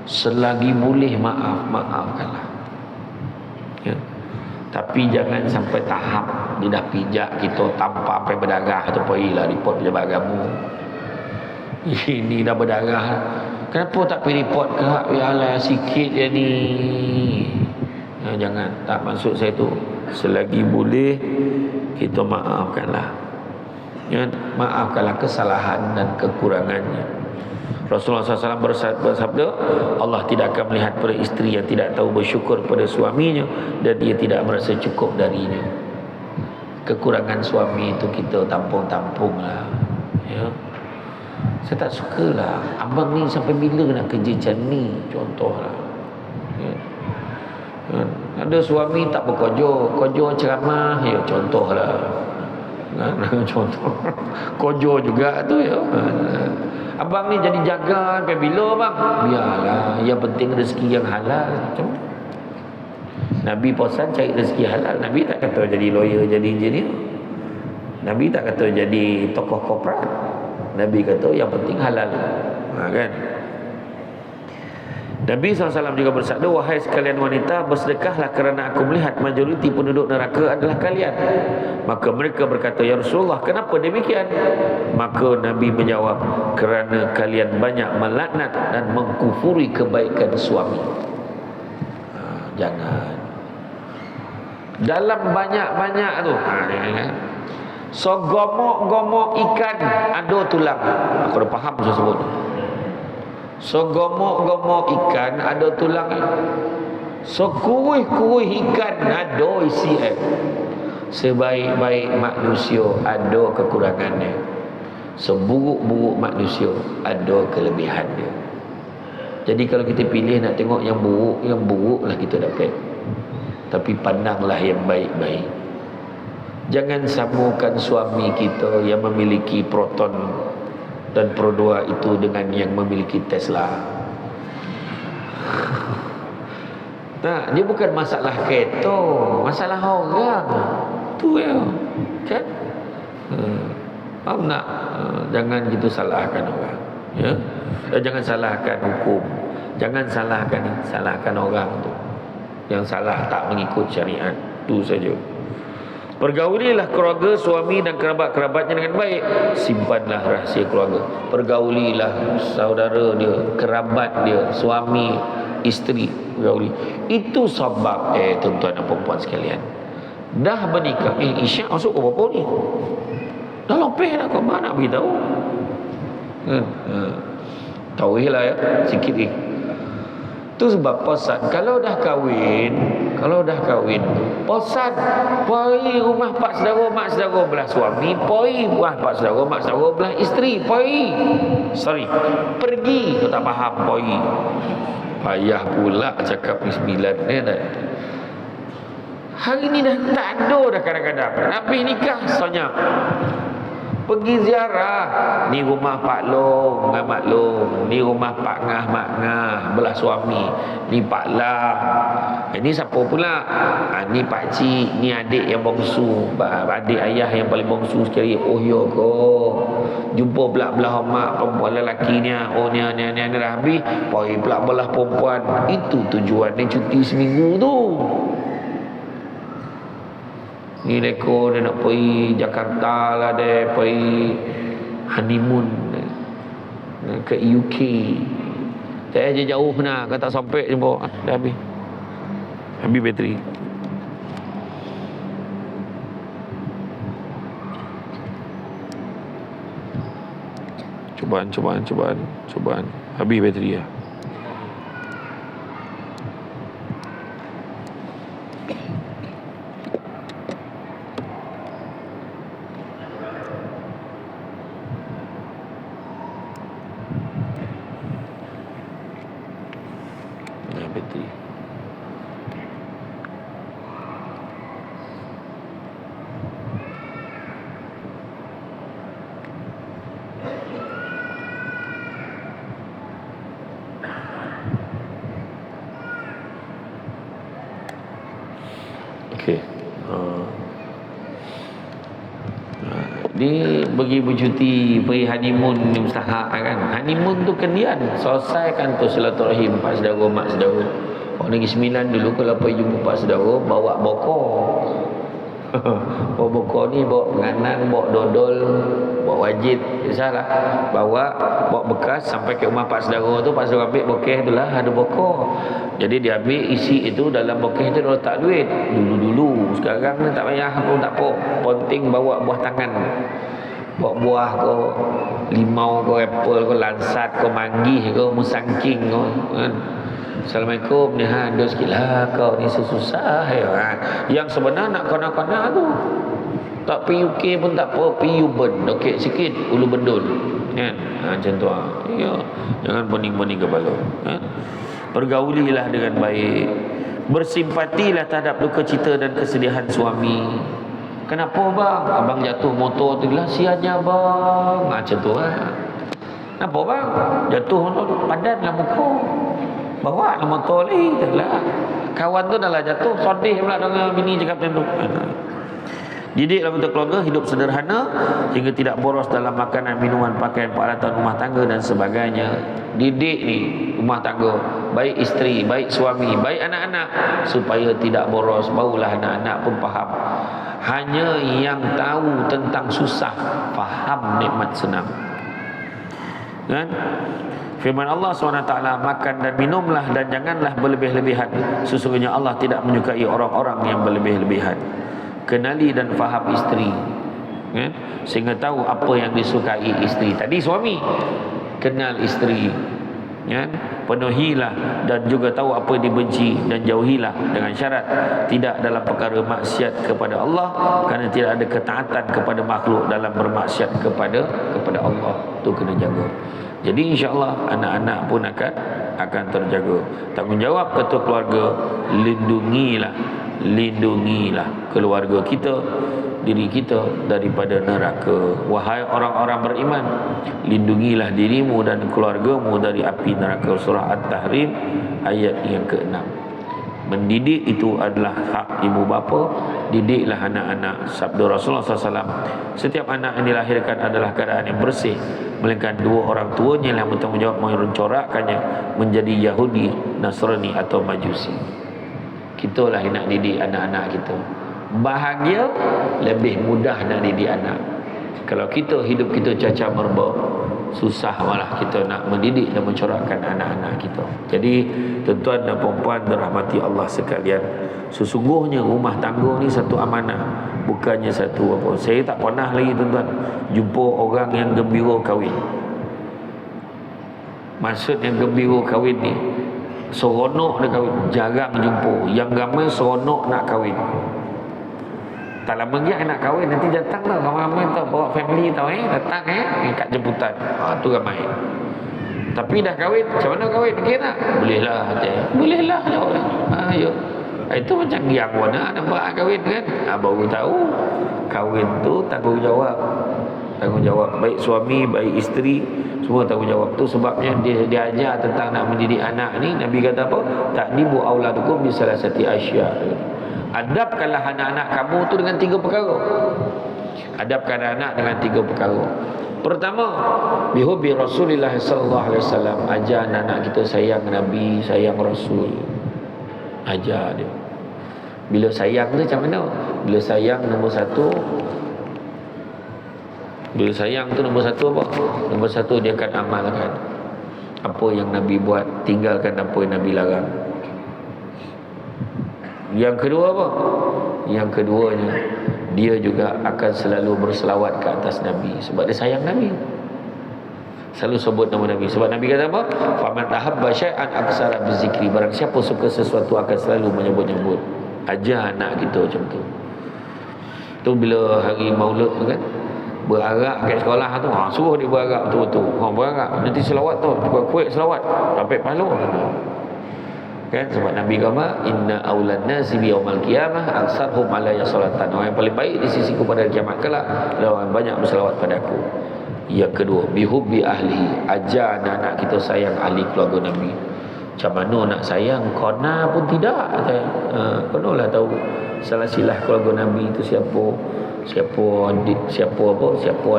selagi boleh maafkanlah. Ya. Tapi jangan sampai tahap dia dah pijak kita tanpa sampai berdarah tu, pergilah report pejabat agama. Ini dah berdarah, kenapa tak pergi report ke? Biarlah sikit je ni. Jangan, tak, maksud saya tu, selagi boleh kita maafkanlah. Ya, maafkanlah kesalahan dan kekurangannya. Rasulullah SAW bersabda, Allah tidak akan melihat pada isteri yang tidak tahu bersyukur pada suaminya dan dia tidak merasa cukup darinya. Kekurangan suami itu kita tampung-tampung lah. Ya. Saya tak sukalah, abang ni sampai bila nak kerja macam ni, contohlah. Ya. Ada suami tak berkojo, kojo ceramah, ya contohlah. Contoh kojo juga tu ya. Abang ni jadi jaga sampai bila bang? Biarlah, yang penting rezeki yang halal. Macam Nabi pesan cari rezeki halal. Nabi tak kata jadi lawyer, jadi engineer. Nabi tak kata jadi tokoh korporat. Nabi kata yang penting halal. Kan? Nabi SAW juga bersabda, wahai sekalian wanita, bersedekahlah kerana aku melihat majoriti penduduk neraka adalah kalian. Maka mereka berkata, ya Rasulullah, kenapa demikian? Maka Nabi menjawab, kerana kalian banyak melaknat dan mengkufuri kebaikan suami. Jangan. Dalam banyak-banyak tu, so gomok-gomok ikan ada tulang. Aku dah faham saya sebut. So gomok-gomok ikan ada tulang. So kuih-kuih ikan ada isi air. Sebaik-baik manusia ada kekurangannya. Seburuk-buruk manusia ada kelebihannya. Jadi kalau kita pilih nak tengok yang buruk lah kita dapat. Tapi pandanglah yang baik-baik. Jangan samakan suami kita yang memiliki Proton dan Pro 2 itu dengan yang memiliki Tesla. Nah, dia bukan masalah kereta, masalah orang. Tu ya, kan? Faham tak? Jangan gitu salahkan orang, ya. Dan jangan salahkan hukum. Jangan salahkan orang tu. Yang salah tak mengikut syariat. Tu saja. Pergaulilah keluarga suami dan kerabat-kerabatnya dengan baik. Simpanlah rahsia keluarga. Pergaulilah saudara dia, kerabat dia, suami, isteri, pergauli. Itu sebab tuan-tuan dan puan-puan sekalian, dah bernikah, isyak masuk ke berapa ni? Dah lebih dah, kau mana nak beritahu? Tahuilah ya, sikit ni. Tu sebab posan, kalau dah kahwin, posan, pergi rumah pak saudara, mak saudara belah suami, pergi rumah pak saudara, mak saudara belah isteri, pergi, kau tak faham, pergi. Payah pula cakap ni 9 ni dah. Hari ni dah tak ada dah kadang-kadang. Habis nikah senyap. Pergi ziarah. Ni rumah Pak Long dengan Mak Long. Ni rumah Pak Ngah, Mak Ngah, belah suami. Ni Pak Lang. Ini siapa pula? Ni Pak Cik. Ni adik yang bongsu. Adik ayah yang paling bongsu sekali. Oh ya ke? Jumpa pula belah mak perempuan lelaki ni. Oh ni dah habis. Pergi pula belah perempuan. Itu tujuan dia cuti seminggu tu. Ni leko dia nak pergi Jakarta lah, dia pergi honeymoon ke UK. Saya je jauh nak, kata sampai jumpa dah habis. Habis bateri. Cubaan. Habis bateri lah. Bateri. Okey. Dia pergi bercuti, pergi honeymoon ni mustahak kan. Honeymoon tu kendian, selesaikan tu silaturahim pak saudara, mak saudara. Orang Negeri Sembilan dulu kalau pergi jumpa pak saudara, bawa bokor. Bawa bokor ni, bawa penganan, bawa dodol, bawa wajib, biasalah. Bawa bekas sampai ke rumah pak saudara tu, pak saudara ambil bokeh tu lah, ada bokor. Jadi dia ambil isi itu, dalam bokeh tu dia letak duit. Dulu-dulu, sekarang ni tak payah pun, tak apa. Penting bawa buah tangan. Bawa buah ke, limau ke, apple ke, lansat ke, manggih ke, musangking ke, kan. Assalamualaikum ni, ada sikit lah kau ni susah ya, kan. Yang sebenar nak kena-kena tu tak pergi UK pun tak apa, pergi Uben okey sikit, Ulu Bendul kan. Macam tu ya. Jangan pening-pening kepala kan. Pergaulilah dengan baik, bersimpatilah terhadap duka cita dan kesedihan suami. Kenapa bang? Abang jatuh motor tu lah, sianya bang. Macam tu lah. Kenapa bang? Jatuh motor, padan lah muka. Bawa lah motor ni. Kawan tu dah lah jatuh, sedih pula dengan bini cakap macam tu. Didiklah untuk keluarga hidup sederhana hingga tidak boros dalam makanan, minuman, pakaian, peralatan rumah tangga dan sebagainya. Didik ni rumah tangga, baik isteri, baik suami, baik anak-anak, supaya tidak boros. Barulah anak-anak pun faham. Hanya yang tahu tentang susah faham nikmat senang. Kan? Firman Allah SWT, makan dan minumlah dan janganlah berlebih-lebihan. Sesungguhnya Allah tidak menyukai orang-orang yang berlebih-lebihan. Kenali dan faham isteri, kan? Sehingga tahu apa yang disukai isteri. Tadi suami, kenal isteri, kan? Penuhilah dan juga tahu apa yang dibenci dan jauhilah, dengan syarat tidak dalam perkara maksiat kepada Allah, kerana tidak ada ketaatan kepada makhluk dalam bermaksiat kepada Allah. Tu kena jaga. Jadi insya-Allah anak-anak pun akan terjaga. Tanggungjawab ketua keluarga, lindungilah keluarga kita, diri kita daripada neraka. Wahai orang-orang beriman, lindungilah dirimu dan keluargamu dari api neraka. Surah At-Tahrim ayat yang ke-6. Mendidik itu adalah hak ibu bapa. Didiklah anak-anak. Sabda Rasulullah SAW, setiap anak yang dilahirkan adalah keadaan yang bersih, melainkan dua orang tuanya yang bertanggungjawab mencorakkannya menjadi Yahudi, Nasrani atau Majusi. Kitalah yang nak didik anak-anak kita. Bahagia lebih mudah nak didik anak. Kalau kita hidup kita cacat merbau, susah malah kita nak mendidik dan mencorakkan anak-anak kita. Jadi tuan-tuan dan puan-puan dirahmati Allah sekalian, sesungguhnya rumah tangga ni satu amanah, bukannya satu apa. Saya tak pernah lagi tuan-tuan jumpa orang yang gembira kahwin. Maksud yang gembira kahwin ni, seronok dia kahwin, jarang jumpa. Yang ramai seronok nak kahwin. Tak lama lagi nak kahwin, nanti datang lah ramai-ramai tau, bawa family tau datang kat jemputan. Tu ramai. Tapi dah kahwin, macam mana kahwin? Okey tak? Boleh lah. Boleh lah. Ayo. Itu macam yang mana nampak kahwin kan. Baru tahu kahwin tu tanggungjawab. Tanggungjawab baik suami, baik isteri, semua tanggungjawab. Tu sebabnya dia ajar tentang nak mendidik anak ni. Nabi kata apa? Ta'dibu auladukum bi salasati asya. Adabkanlah anak-anak kamu tu dengan 3 perkara. Adabkan anak dengan 3 perkara. Pertama, bihubbi Rasulillah sallallahu alaihi wasallam. Ajar anak kita sayang Nabi, sayang Rasul. Ajar dia. Bila sayang tu macam mana? Bila sayang nombor 1, bila sayang tu nombor 1 apa? Nombor 1 dia akan amalkan apa yang Nabi buat, tinggalkan apa yang Nabi larang. Yang kedua apa? Yang keduanya, dia juga akan selalu berselawat ke atas Nabi sebab dia sayang Nabi. Selalu sebut nama Nabi. Sebab Nabi kata apa? Faman tahabba syai'an aksara bizikri. Barang siapa suka sesuatu akan selalu menyebut-nyebut. Ajar anak kita macam tu. Tu bila hari Maulud tu kan, berarak kat sekolah tu, suruh dia berarak betul-betul. Berarak nanti selawat tu, kuat-kuat selawat dapat pahala kan. Sebab Nabi kata inna aulan nasi bi yaumil qiyamah aksarhum alayya salatan. Orang yang paling baik di sisiku pada kiamat kelak adalah orang yang banyak berselawat pada aku. Yang kedua, bihubbi ahlihi. Ajar anak-anak kita sayang ahli keluarga Nabi. Macam mana nak sayang? Kona pun tidak. Kona lah tahu salah silah keluarga Nabi itu siapa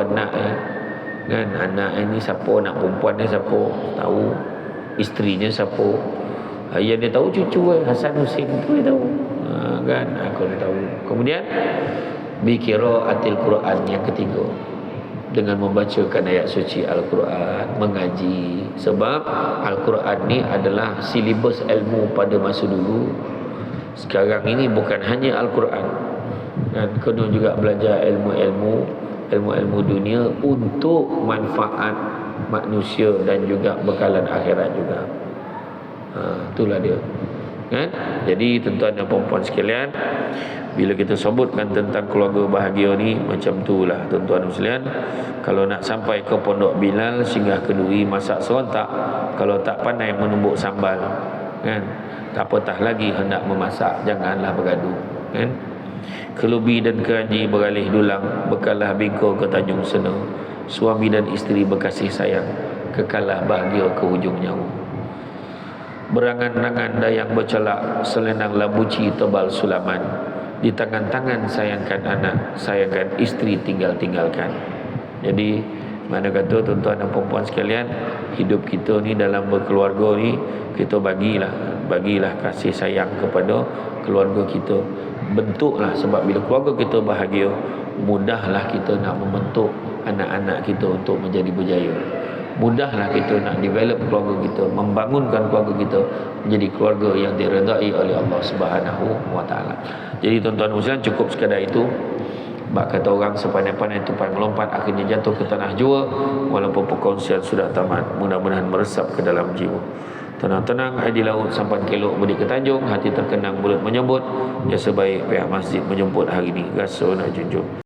anak kan, anak ini siapa, anak perempuan ni siapa, tahu isterinya siapa. Yang dia tahu cucu Hasan Husin tu dia tahu. Kan aku dah tahu. Kemudian biqiraatil Quran, yang ketiga, dengan membacakan ayat suci Al-Quran, mengaji. Sebab Al-Quran ni adalah silibus ilmu pada masa dulu. Sekarang ini bukan hanya Al-Quran, dan kena juga belajar ilmu dunia untuk manfaat manusia dan juga bekalan akhirat juga. Itulah dia kan. Jadi tuan-tuan dan puan-puan sekalian, bila kita sebutkan tentang keluarga bahagia ni, macam itulah tuan-tuan sekalian. Kalau nak sampai ke Pondok Bilal, singgah Keduri, masak serentak. Kalau tak pandai menumbuk sambal kan, tak apatah lagi hendak memasak, janganlah bergaduh kan. Kelubi dan keranji beralih dulang, bekalah bingkau ke Tanjung Sena. Suami dan isteri berkasih sayang, kekalah bahagia ke hujung nyawa. Berangan-angan dayang bercelak, selendang labuci tebal sulaman. Di tangan-tangan sayangkan anak, sayangkan isteri tinggalkan. Jadi mana kata tuan-tuan dan puan-puan sekalian, hidup kita ni dalam berkeluarga ni, kita bagilah kasih sayang kepada keluarga kita. Bentuklah, sebab bila keluarga kita bahagia, mudahlah kita nak membentuk anak-anak kita untuk menjadi berjaya. Mudahlah kita nak develop keluarga kita, membangunkan keluarga kita menjadi keluarga yang diredai oleh Allah Subhanahu wa taala. Jadi tuan-tuan muslimin, cukup sekadar itu. Bak kata orang, sepandai-pandai tupai melompat akhirnya jatuh ke tanah jua. Walaupun perkongsian sudah tamat, mudah-mudahan meresap ke dalam jiwa. Tenang-tenang hai di laut, sampan kelok balik ke Tanjung, hati terkenang mulut menyebut. Ya sebaik pihak masjid menjemput hari ini, rasa nak junjung.